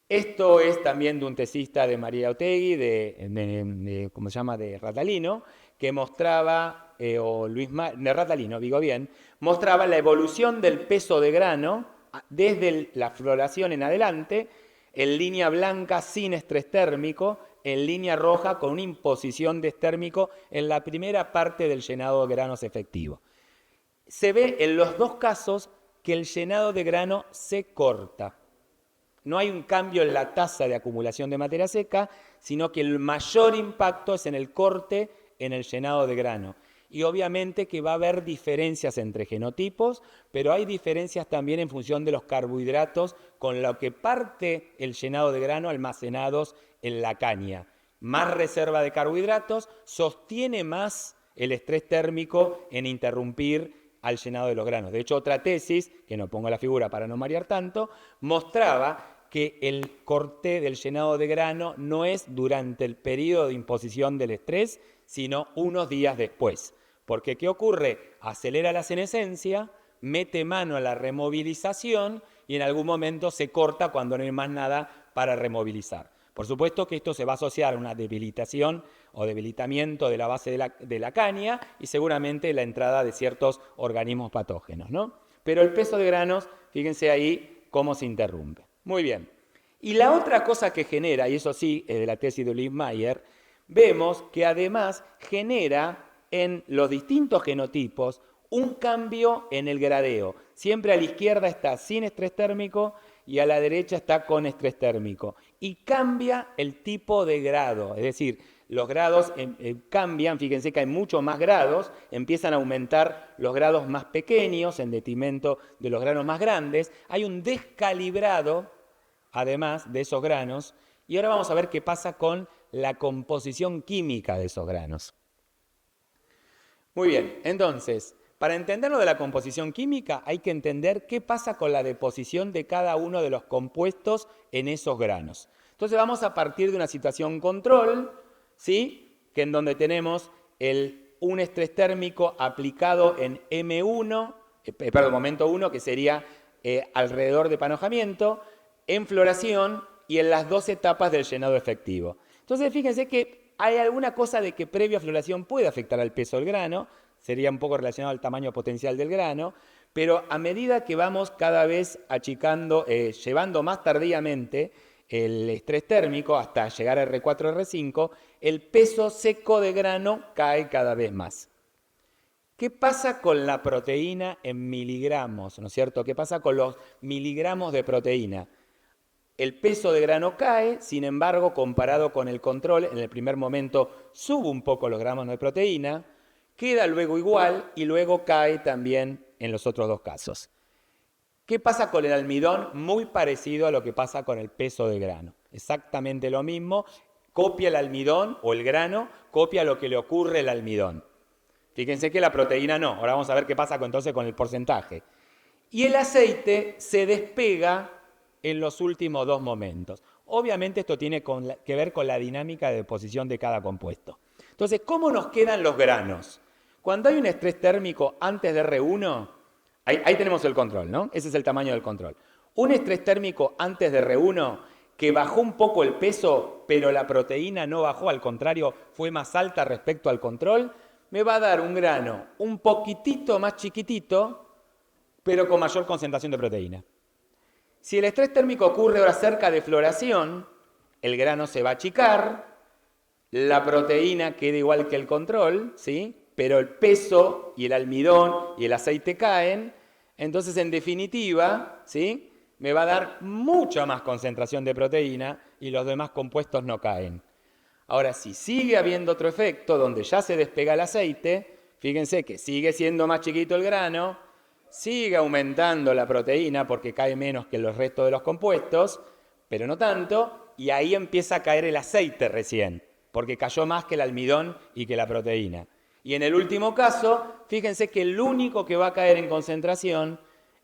Speaker 6: Esto es también de un tesista de María Otegui, ¿cómo se llama?, de Ratalino, que mostraba, de Ratalino, digo bien, mostraba la evolución del peso de grano desde la floración en adelante, en línea blanca sin estrés térmico, en línea roja con una imposición de estrés térmico en la primera parte del llenado de granos efectivo. Se ve en los dos casos que el llenado de grano se corta. No hay un cambio en la tasa de acumulación de materia seca, sino que el mayor impacto es en el corte en el llenado de grano. Y obviamente que va a haber diferencias entre genotipos, pero hay diferencias también en función de los carbohidratos con lo que parte el llenado de grano almacenados en la caña. Más reserva de carbohidratos sostiene más el estrés térmico en interrumpir al llenado de los granos. De hecho, otra tesis, que no pongo la figura para no marear tanto, mostraba que el corte del llenado de grano no es durante el periodo de imposición del estrés, sino unos días después. Porque ¿qué ocurre? Acelera la senescencia, mete mano a la removilización y en algún momento se corta cuando no hay más nada para removilizar. Por supuesto que esto se va a asociar a una debilitación o debilitamiento de la base de la caña y seguramente la entrada de ciertos organismos patógenos, ¿no? Pero el peso de granos, fíjense ahí cómo se interrumpe. Muy bien. Y la otra cosa que genera, y eso sí es de la tesis de Olivmeyer, vemos que además genera en los distintos genotipos un cambio en el gradeo. Siempre a la izquierda está sin estrés térmico y a la derecha está con estrés térmico. Y cambia el tipo de grado, es decir, los grados cambian, fíjense que hay muchos más grados, empiezan a aumentar los grados más pequeños en detrimento de los granos más grandes. Hay un descalibrado, además de esos granos, y ahora vamos a ver qué pasa con la composición química de esos granos. Muy bien, entonces, para entender lo de la composición química hay que entender qué pasa con la deposición de cada uno de los compuestos en esos granos. Entonces vamos a partir de una situación control, ¿sí?, que en donde tenemos un estrés térmico aplicado en M1, momento 1, que sería alrededor de panojamiento, en floración y en las dos etapas del llenado efectivo. Entonces fíjense que hay alguna cosa de que previa floración puede afectar al peso del grano, sería un poco relacionado al tamaño potencial del grano, pero a medida que vamos cada vez achicando, llevando más tardíamente el estrés térmico hasta llegar a R4, R5, el peso seco de grano cae cada vez más. ¿Qué pasa con la proteína en miligramos? ¿No es cierto? ¿Qué pasa con los miligramos de proteína? El peso de grano cae, sin embargo, comparado con el control, en el primer momento sube un poco los gramos de proteína, queda luego igual y luego cae también en los otros dos casos. ¿Qué pasa con el almidón? Muy parecido a lo que pasa con el peso de grano. Exactamente lo mismo, copia el almidón o el grano, copia lo que le ocurre al almidón. Fíjense que la proteína no. Ahora vamos a ver qué pasa entonces con el porcentaje. Y el aceite se despega en los últimos dos momentos. Obviamente esto tiene que ver con la dinámica de deposición de cada compuesto. Entonces, ¿cómo nos quedan los granos? Cuando hay un estrés térmico antes de R1, ahí tenemos el control, ¿no? Ese es el tamaño del control. Un estrés térmico antes de R1 que bajó un poco el peso, pero la proteína no bajó, al contrario, fue más alta respecto al control, me va a dar un grano un poquitito más chiquitito, pero con mayor concentración de proteína. Si el estrés térmico ocurre ahora cerca de floración, el grano se va a achicar, la proteína queda igual que el control, ¿sí?, pero el peso y el almidón y el aceite caen, entonces en definitiva, ¿sí?, me va a dar mucha más concentración de proteína y los demás compuestos no caen. Ahora, si sigue habiendo otro efecto donde ya se despega el aceite, fíjense que sigue siendo más chiquito el grano, sigue aumentando la proteína porque cae menos que los restos de los compuestos, pero no tanto, y ahí empieza a caer el aceite recién, porque cayó más que el almidón y que la proteína. Y en el último caso, fíjense que el único que va a caer en concentración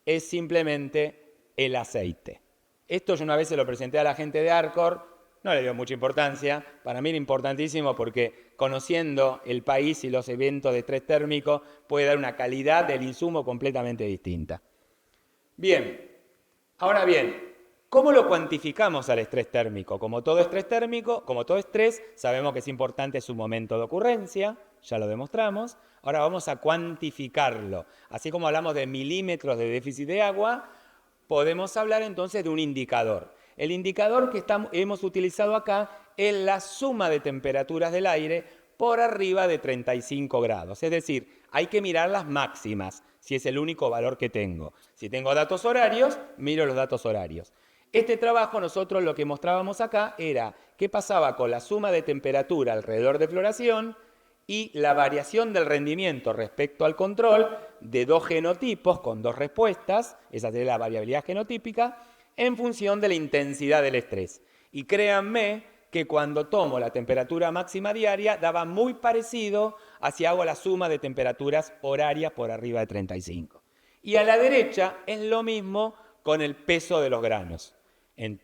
Speaker 6: es simplemente el aceite. Esto yo una vez se lo presenté a la gente de Arcor, no le dio mucha importancia, para mí era importantísimo porque conociendo el país y los eventos de estrés térmico puede dar una calidad del insumo completamente distinta. Bien, ahora bien, ¿cómo lo cuantificamos al estrés térmico? Como todo estrés térmico, como todo estrés, sabemos que es importante su momento de ocurrencia, ya lo demostramos. Ahora vamos a cuantificarlo. Así como hablamos de milímetros de déficit de agua, podemos hablar entonces de un indicador. El indicador que hemos utilizado acá es la suma de temperaturas del aire por arriba de 35 grados. Es decir, hay que mirar las máximas, si es el único valor que tengo. Si tengo datos horarios, miro los datos horarios. Este trabajo nosotros lo que mostrábamos acá era qué pasaba con la suma de temperatura alrededor de floración y la variación del rendimiento respecto al control de dos genotipos con dos respuestas, esa sería la variabilidad genotípica, en función de la intensidad del estrés. Y créanme que cuando tomo la temperatura máxima diaria daba muy parecido a si hago la suma de temperaturas horarias por arriba de 35. Y a la derecha es lo mismo con el peso de los granos.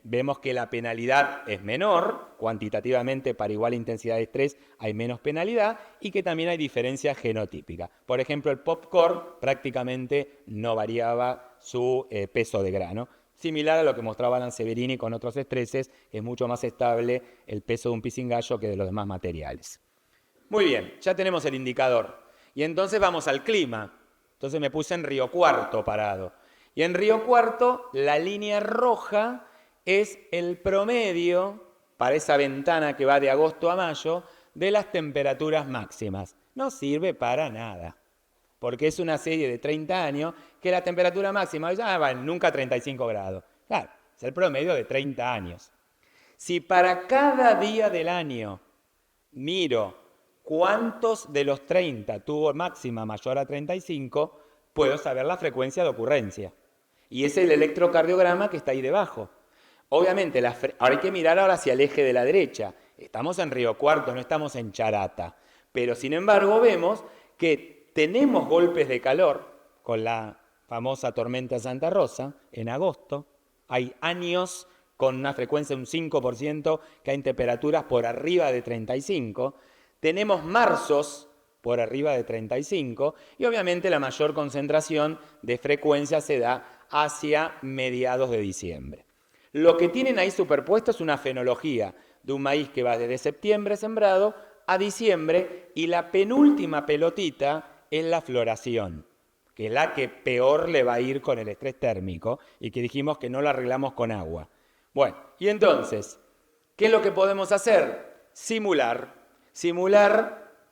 Speaker 6: Vemos que la penalidad es menor, cuantitativamente para igual intensidad de estrés hay menos penalidad y que también hay diferencias genotípicas. Por ejemplo, el popcorn prácticamente no variaba su peso de grano. Similar a lo que mostraba Alan Severini con otros estreses, que es mucho más estable el peso de un pisingallo que de los demás materiales. Muy bien, ya tenemos el indicador. Y entonces vamos al clima. Entonces me puse en Río Cuarto parado. Y en Río Cuarto la línea roja es el promedio, para esa ventana que va de agosto a mayo, de las temperaturas máximas. No sirve para nada, porque es una serie de 30 años que la temperatura máxima ya va nunca a 35 grados. Claro, es el promedio de 30 años. Si para cada día del año miro cuántos de los 30 tuvo máxima mayor a 35, puedo saber la frecuencia de ocurrencia. Y es el electrocardiograma que está ahí debajo. Obviamente, ahora hay que mirar ahora hacia el eje de la derecha. Estamos en Río Cuarto, no estamos en Charata. Pero sin embargo vemos que tenemos golpes de calor con la famosa tormenta Santa Rosa en agosto. Hay años con una frecuencia de un 5% que hay temperaturas por arriba de 35. Tenemos marzos por arriba de 35 y obviamente la mayor concentración de frecuencia se da hacia mediados de diciembre. Lo que tienen ahí superpuesto es una fenología de un maíz que va desde septiembre sembrado a diciembre y la penúltima pelotita es la floración, que es la que peor le va a ir con el estrés térmico y que dijimos que no la arreglamos con agua. Bueno, y entonces, ¿qué es lo que podemos hacer? Simular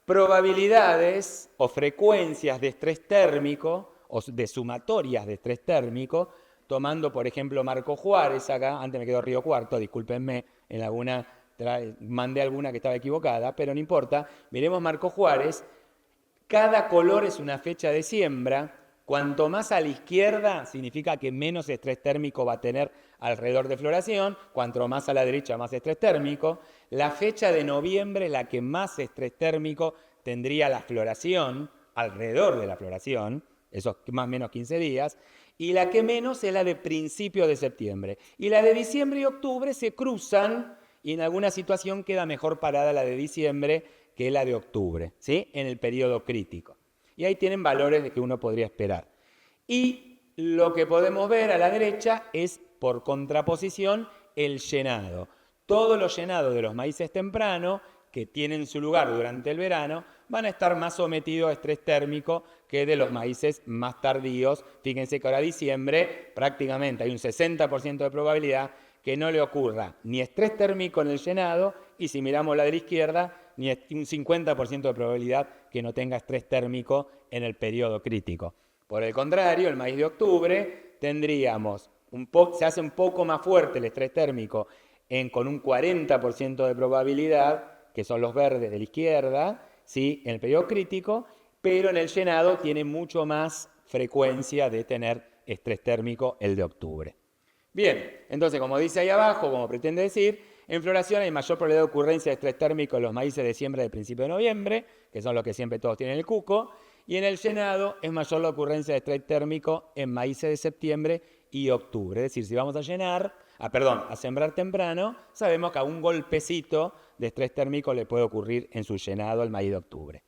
Speaker 6: probabilidades o frecuencias de estrés térmico o de sumatorias de estrés térmico, tomando por ejemplo Marco Juárez acá, antes me quedó Río Cuarto, discúlpenme, en alguna mandé alguna que estaba equivocada, pero no importa, miremos Marco Juárez. Cada color es una fecha de siembra. Cuanto más a la izquierda, significa que menos estrés térmico va a tener alrededor de floración. Cuanto más a la derecha, más estrés térmico. La fecha de noviembre es la que más estrés térmico tendría la floración, alrededor de la floración, esos más o menos 15 días. Y la que menos es la de principio de septiembre. Y la de diciembre y octubre se cruzan y en alguna situación queda mejor parada la de diciembre que la de octubre, ¿sí? En el periodo crítico. Y ahí tienen valores de que uno podría esperar. Y lo que podemos ver a la derecha es, por contraposición, el llenado. Todos los llenados de los maíces tempranos, que tienen su lugar durante el verano, van a estar más sometidos a estrés térmico que de los maíces más tardíos. Fíjense que ahora diciembre prácticamente hay un 60% de probabilidad que no le ocurra ni estrés térmico en el llenado, y si miramos la de la izquierda, ni un 50% de probabilidad que no tenga estrés térmico en el periodo crítico. Por el contrario, el maíz de octubre tendríamos, se hace un poco más fuerte el estrés térmico con un 40% de probabilidad, que son los verdes de la izquierda, ¿sí?, en el periodo crítico, pero en el llenado tiene mucho más frecuencia de tener estrés térmico el de octubre. Bien, entonces como dice ahí abajo, como pretende decir, en floración hay mayor probabilidad de ocurrencia de estrés térmico en los maíces de siembra de principio de noviembre, que son los que siempre todos tienen el cuco, y en el llenado es mayor la ocurrencia de estrés térmico en maíces de septiembre y octubre. Es decir, si vamos a sembrar temprano, sabemos que a un golpecito de estrés térmico le puede ocurrir en su llenado el maíz de octubre.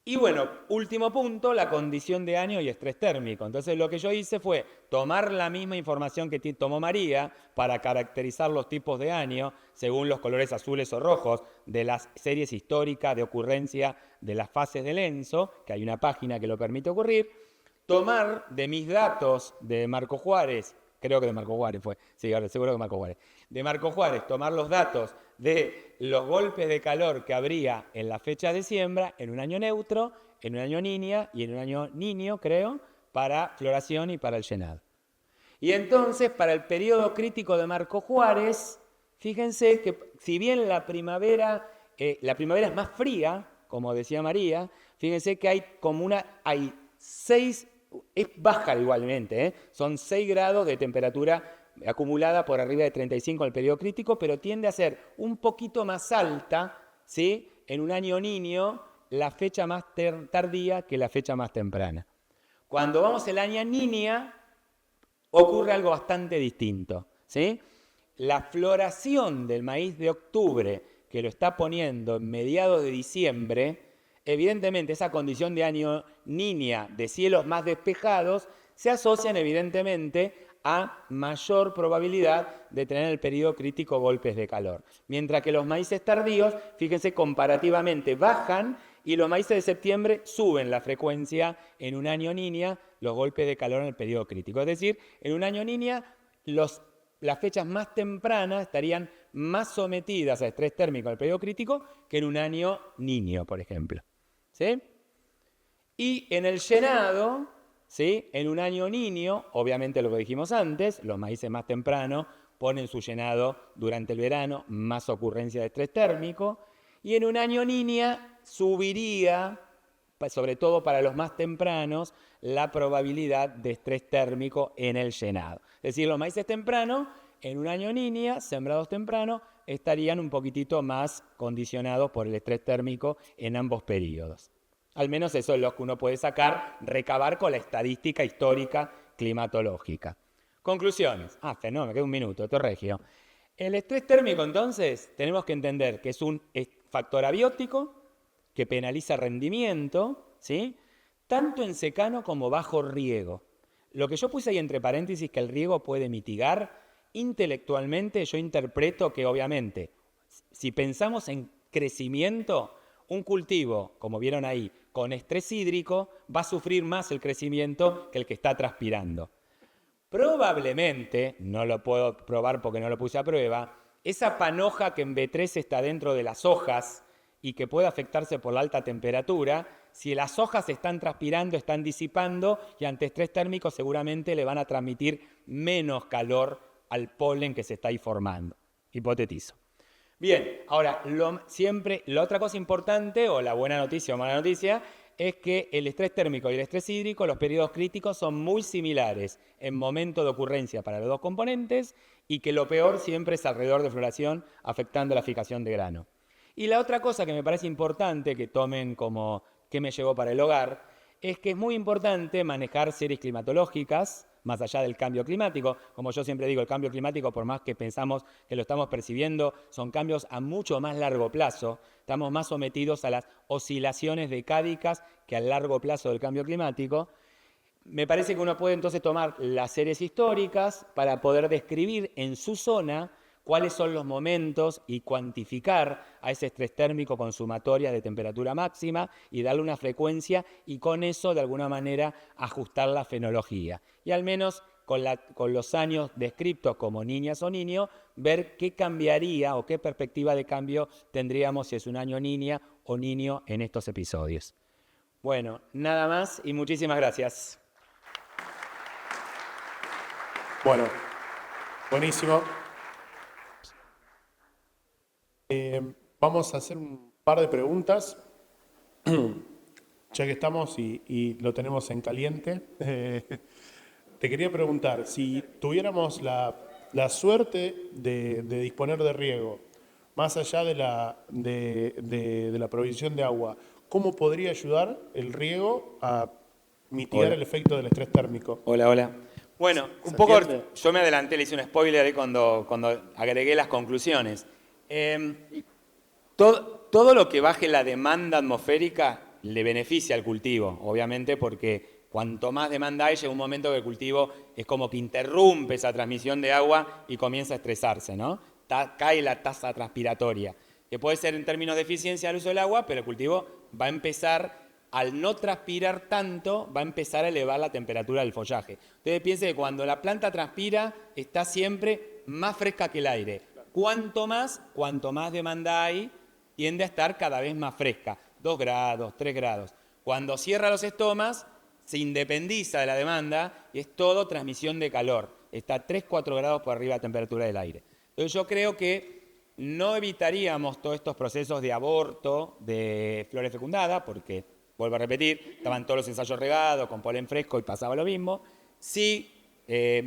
Speaker 6: Y bueno, último punto, la condición de año y estrés térmico. Entonces lo que yo hice fue tomar la misma información que tomó María para caracterizar los tipos de año según los colores azules o rojos de las series históricas de ocurrencia de las fases del ENSO, que hay una página que lo permite ocurrir, tomar de mis datos de Marco Juárez, creo que de Marco Juárez fue, sí, ahora seguro que Marco Juárez, de Marco Juárez, tomar los datos de los golpes de calor que habría en la fecha de siembra en un año neutro, en un año niña y en un año niño, creo, para floración y para el llenado. Y entonces, para el periodo crítico de Marco Juárez, fíjense que si bien la primavera es más fría, como decía María, fíjense que hay 6, es baja igualmente, son 6 grados de temperatura acumulada por arriba de 35 en el periodo crítico, pero tiende a ser un poquito más alta, ¿sí?, en un año niño, la fecha más tardía que la fecha más temprana. Cuando vamos al año niña, ocurre algo bastante distinto, ¿sí? La floración del maíz de octubre, que lo está poniendo en mediados de diciembre, evidentemente esa condición de año niña, de cielos más despejados, se asocian evidentemente a mayor probabilidad de tener en el periodo crítico golpes de calor. Mientras que los maíces tardíos, fíjense, comparativamente bajan y los maíces de septiembre suben la frecuencia en un año niña, los golpes de calor en el periodo crítico. Es decir, en un año niña las fechas más tempranas estarían más sometidas a estrés térmico en el periodo crítico que en un año niño, por ejemplo. ¿Sí? Y en el llenado, ¿sí?, en un año niño, obviamente lo que dijimos antes, los maíces más tempranos ponen su llenado durante el verano, más ocurrencia de estrés térmico, y en un año niña subiría, sobre todo para los más tempranos, la probabilidad de estrés térmico en el llenado. Es decir, los maíces tempranos, en un año niña, sembrados temprano, estarían un poquitito más condicionados por el estrés térmico en ambos periodos. Al menos eso es lo que uno puede recabar con la estadística histórica climatológica. Conclusiones. Fenómeno, me queda un minuto, esto es regio. El estrés térmico, entonces, tenemos que entender que es un factor abiótico que penaliza rendimiento, ¿sí?, tanto en secano como bajo riego. Lo que yo puse ahí entre paréntesis que el riego puede mitigar, intelectualmente yo interpreto que obviamente, si pensamos en crecimiento, un cultivo, como vieron ahí, con estrés hídrico, va a sufrir más el crecimiento que el que está transpirando. Probablemente, no lo puedo probar porque no lo puse a prueba, esa panoja que en B3 está dentro de las hojas y que puede afectarse por la alta temperatura, si las hojas están transpirando, están disipando y ante estrés térmico seguramente le van a transmitir menos calor al polen que se está ahí formando. Hipotetizo. Bien, ahora, la otra cosa importante, o la buena noticia o mala noticia, es que el estrés térmico y el estrés hídrico, los periodos críticos, son muy similares en momento de ocurrencia para los dos componentes y que lo peor siempre es alrededor de floración, afectando la fijación de grano. Y la otra cosa que me parece importante que tomen como que me llevó para el hogar, es que es muy importante manejar series climatológicas, más allá del cambio climático. Como yo siempre digo, el cambio climático, por más que pensamos que lo estamos percibiendo, son cambios a mucho más largo plazo. Estamos más sometidos a las oscilaciones decádicas que al largo plazo del cambio climático. Me parece que uno puede entonces tomar las series históricas para poder describir en su zona cuáles son los momentos y cuantificar a ese estrés térmico con sumatoria de temperatura máxima y darle una frecuencia y con eso de alguna manera ajustar la fenología. Y al menos con los años descriptos como niñas o niño, ver qué cambiaría o qué perspectiva de cambio tendríamos si es un año niña o niño en estos episodios. Bueno, nada más y muchísimas gracias.
Speaker 4: Bueno, buenísimo. Vamos a hacer un par de preguntas, ya que estamos y lo tenemos en caliente. Te quería preguntar, si tuviéramos la suerte de disponer de riego, más allá de la provisión de agua, ¿cómo podría ayudar el riego a mitigar el efecto del estrés térmico?
Speaker 6: Hola. Bueno, un poco yo me adelanté, le hice un spoiler ahí cuando agregué las conclusiones. Todo lo que baje la demanda atmosférica le beneficia al cultivo, obviamente, porque cuanto más demanda hay, llega un momento que el cultivo es como que interrumpe esa transmisión de agua y comienza a estresarse, ¿no? Cae la tasa transpiratoria, que puede ser en términos de eficiencia del uso del agua, pero el cultivo va a empezar, al no transpirar tanto, va a empezar a elevar la temperatura del follaje. Entonces piense que cuando la planta transpira, está siempre más fresca que el aire. Cuanto más demanda hay, tiende a estar cada vez más fresca, 2 grados, 3 grados. Cuando cierra los estomas, se independiza de la demanda y es todo transmisión de calor. Está 3-4 grados por arriba de la temperatura del aire. Entonces yo creo que no evitaríamos todos estos procesos de aborto de flores fecundadas, porque, vuelvo a repetir, estaban todos los ensayos regados, con polen fresco y pasaba lo mismo. Sí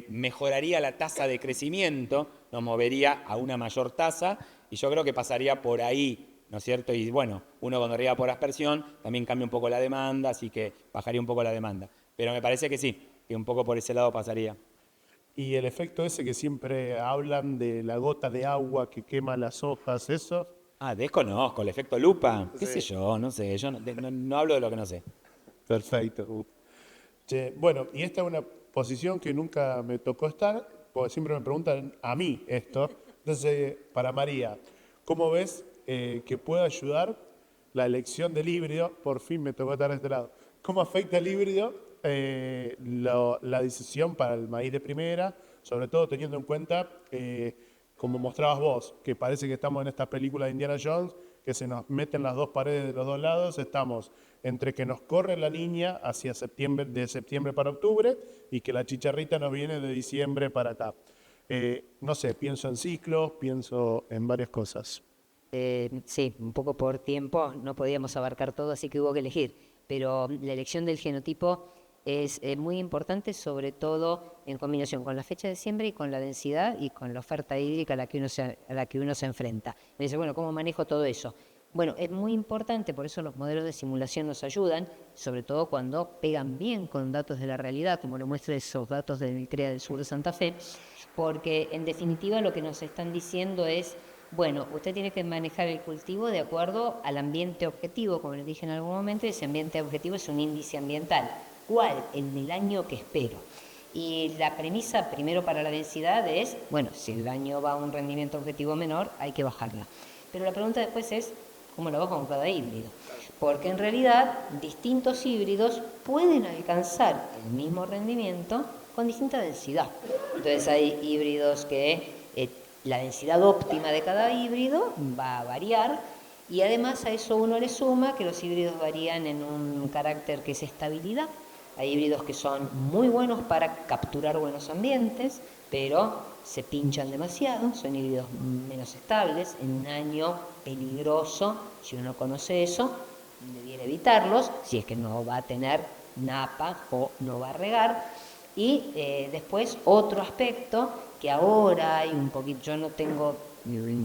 Speaker 6: mejoraría la tasa de crecimiento, nos movería a una mayor tasa y yo creo que pasaría por ahí, ¿no es cierto? Y bueno, uno cuando riega por aspersión también cambia un poco la demanda, así que bajaría un poco la demanda. Pero me parece que sí, que un poco por ese lado pasaría.
Speaker 4: Y el efecto ese que siempre hablan de la gota de agua que quema las hojas, ¿eso?
Speaker 6: Desconozco, el efecto lupa, qué sé yo, no sé, yo no hablo de lo que no sé.
Speaker 4: Perfecto. Che, bueno, y esta es una posición que nunca me tocó estar, porque siempre me preguntan a mí esto. Entonces, para María, ¿cómo ves que puede ayudar la elección del híbrido? Por fin me tocó estar de este lado. ¿Cómo afecta el híbrido la decisión para el maíz de primera? Sobre todo teniendo en cuenta, como mostrabas vos, que parece que estamos en esta película de Indiana Jones, que se nos meten las dos paredes de los dos lados, estamos entre que nos corre la línea hacia septiembre, de septiembre para octubre, y que la chicharrita nos viene de diciembre para acá. No sé, pienso en ciclos, pienso en varias cosas.
Speaker 5: Sí, un poco por tiempo no podíamos abarcar todo, así que hubo que elegir. Pero la elección del genotipo es muy importante, sobre todo en combinación con la fecha de siembra y con la densidad y con la oferta hídrica a la que uno se enfrenta. Me dice, bueno, ¿cómo manejo todo eso? Bueno, es muy importante, por eso los modelos de simulación nos ayudan, sobre todo cuando pegan bien con datos de la realidad, como lo muestran esos datos del CREA del sur de Santa Fe, porque en definitiva lo que nos están diciendo es, bueno, usted tiene que manejar el cultivo de acuerdo al ambiente objetivo, como les dije en algún momento, y ese ambiente objetivo es un índice ambiental. ¿Cuál? En el año que espero. Y la premisa primero para la densidad es, bueno, si el año va a un rendimiento objetivo menor, hay que bajarla. Pero la pregunta después es, ¿cómo lo bajo con cada híbrido? Porque en realidad distintos híbridos pueden alcanzar el mismo rendimiento con distinta densidad. Entonces hay híbridos que la densidad óptima de cada híbrido va a variar y además a eso uno le suma que los híbridos varían en un carácter que es estabilidad. Hay híbridos que son muy buenos para capturar buenos ambientes, pero se pinchan demasiado, son híbridos menos estables, en un año peligroso, si uno conoce eso, debiera evitarlos, si es que no va a tener napa o no va a regar. Y después otro aspecto que ahora hay un poquito, yo no tengo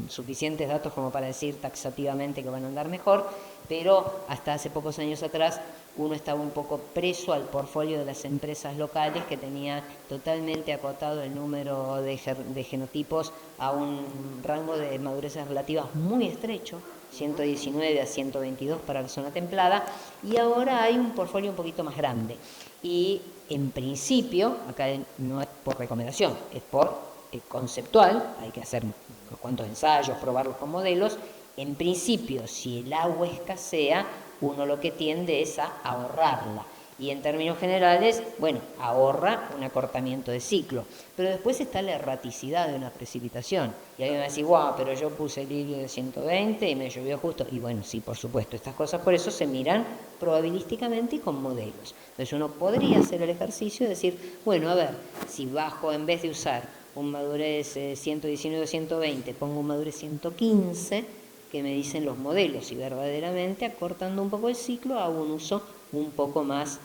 Speaker 5: suficientes datos como para decir taxativamente que van a andar mejor, pero hasta hace pocos años atrás uno estaba un poco preso al portfolio de las empresas locales que tenía totalmente acotado el número de genotipos a un rango de madurezas relativas muy estrecho, 119 a 122 para la zona templada, y ahora hay un portfolio un poquito más grande. Y en principio, acá no es por recomendación, es por conceptual, hay que hacer unos cuantos ensayos, probarlos con modelos. En principio, si el agua escasea, uno lo que tiende es a ahorrarla. Y en términos generales, bueno, ahorra un acortamiento de ciclo. Pero después está la erraticidad de una precipitación. Y alguien va a decir, guau, pero yo puse el hilo de 120 y me llovió justo. Y bueno, sí, por supuesto, estas cosas por eso se miran probabilísticamente y con modelos. Entonces uno podría hacer el ejercicio y decir, bueno, a ver, si bajo, en vez de usar un madurez 119 o 120, pongo un madurez 115, que me dicen los modelos, y verdaderamente acortando un poco el ciclo hago un uso un poco más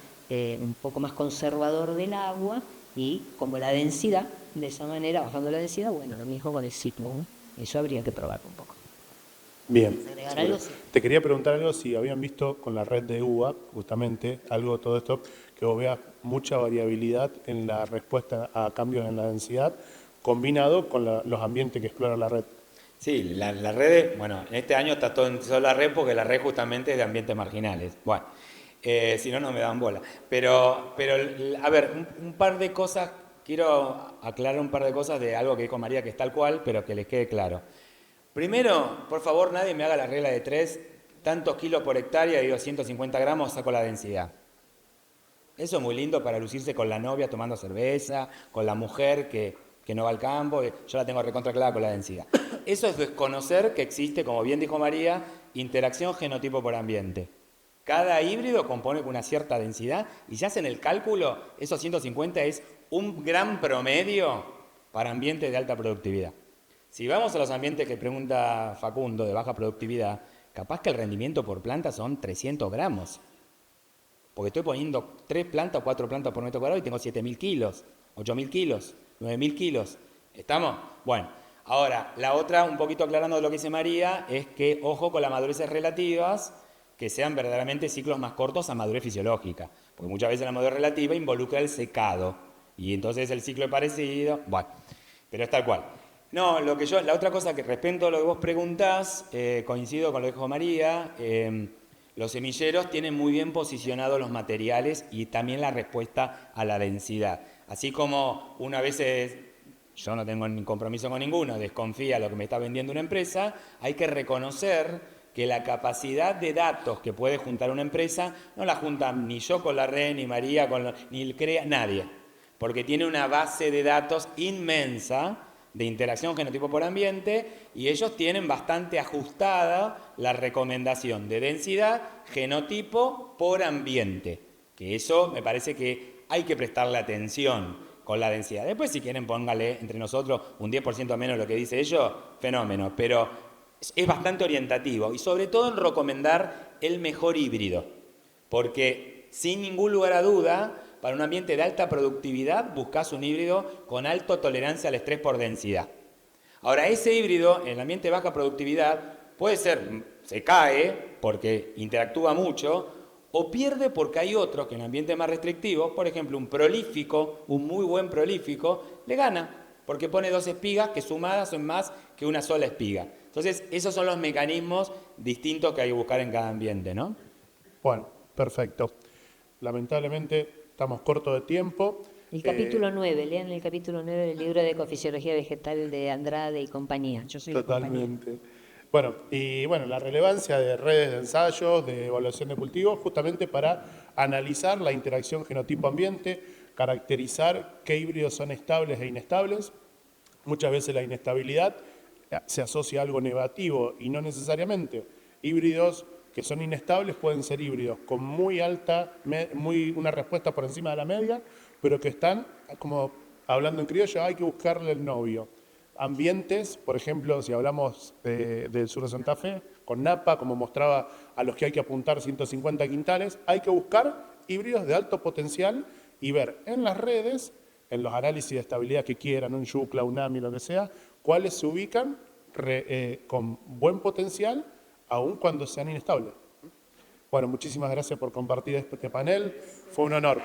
Speaker 5: conservador del agua, y como la densidad, de esa manera, bajando la densidad, bueno, lo mismo con el ciclo, ¿no? Eso habría que probar un poco.
Speaker 4: Bien.
Speaker 5: ¿Agregar algo?
Speaker 4: Te quería preguntar algo, si habían visto con la red de UBA, justamente, algo de todo esto, que vos veas mucha variabilidad en la respuesta a cambios en la densidad, combinado con los ambientes que explora la red.
Speaker 6: Sí, la red, bueno, este año está todo en sola red porque la red justamente es de ambientes marginales. Bueno, si no, no me dan bola. Pero a ver, un par de cosas, quiero aclarar un par de cosas de algo que dijo María que es tal cual, pero que les quede claro. Primero, por favor, nadie me haga la regla de 3, tantos kilos por hectárea, digo 150 gramos, saco la densidad. Eso es muy lindo para lucirse con la novia tomando cerveza, con la mujer que no va al campo, yo la tengo recontra clara con la densidad. Eso es desconocer que existe, como bien dijo María, interacción genotipo por ambiente. Cada híbrido compone con una cierta densidad y ya hacen el cálculo, esos 150 es un gran promedio para ambientes de alta productividad. Si vamos a los ambientes que pregunta Facundo, de baja productividad, capaz que el rendimiento por planta son 300 gramos. Porque estoy poniendo 3 plantas o 4 plantas por metro cuadrado y tengo 7.000 kilos, 8.000 kilos, 9.000 kilos. ¿Estamos? Bueno, ahora, la otra, un poquito aclarando de lo que dice María, es que ojo con las madureces relativas, que sean verdaderamente ciclos más cortos a madurez fisiológica. Porque muchas veces la madurez relativa involucra el secado. Y entonces el ciclo es parecido. Bueno, pero es tal cual. No, la otra cosa que respecto a lo que vos preguntás, coincido con lo que dijo María, los semilleros tienen muy bien posicionados los materiales y también la respuesta a la densidad. Así como una vez, yo no tengo ni compromiso con ninguno, desconfía lo que me está vendiendo una empresa, hay que reconocer que la capacidad de datos que puede juntar una empresa no la juntan ni yo con la red, ni María, ni el CREA, nadie. Porque tiene una base de datos inmensa de interacción genotipo por ambiente y ellos tienen bastante ajustada la recomendación de densidad genotipo por ambiente. Que eso me parece que hay que prestarle atención con la densidad. Después si quieren póngale entre nosotros un 10% menos lo que dice ellos, fenómeno. Pero es bastante orientativo y sobre todo en recomendar el mejor híbrido. Porque sin ningún lugar a duda, para un ambiente de alta productividad buscas un híbrido con alta tolerancia al estrés por densidad. Ahora, ese híbrido en el ambiente de baja productividad puede ser, se cae porque interactúa mucho, o pierde porque hay otros que en ambientes más restrictivos, por ejemplo, un prolífico, un muy buen prolífico, le gana, porque pone 2 espigas que sumadas son más que una sola espiga. Entonces, esos son los mecanismos distintos que hay que buscar en cada ambiente, ¿no?
Speaker 4: Bueno, perfecto. Lamentablemente estamos cortos de tiempo.
Speaker 5: El capítulo 9, lean el capítulo 9 del libro de Ecofisiología Vegetal de Andrade y compañía. Yo soy
Speaker 4: totalmente. Bueno, la relevancia de redes de ensayos, de evaluación de cultivos, justamente para analizar la interacción genotipo-ambiente, caracterizar qué híbridos son estables e inestables. Muchas veces la inestabilidad se asocia a algo negativo y no necesariamente. Híbridos que son inestables pueden ser híbridos con muy alta, una respuesta por encima de la media, pero que están, como hablando en criollo, hay que buscarle el novio. Ambientes, por ejemplo, si hablamos del sur de Santa Fe, con Napa, como mostraba a los que hay que apuntar 150 quintales, hay que buscar híbridos de alto potencial y ver en las redes, en los análisis de estabilidad que quieran, un Yucla, un AMI, lo que sea, cuáles se ubican con buen potencial, aun cuando sean inestables. Bueno, muchísimas gracias por compartir este panel. Fue un honor.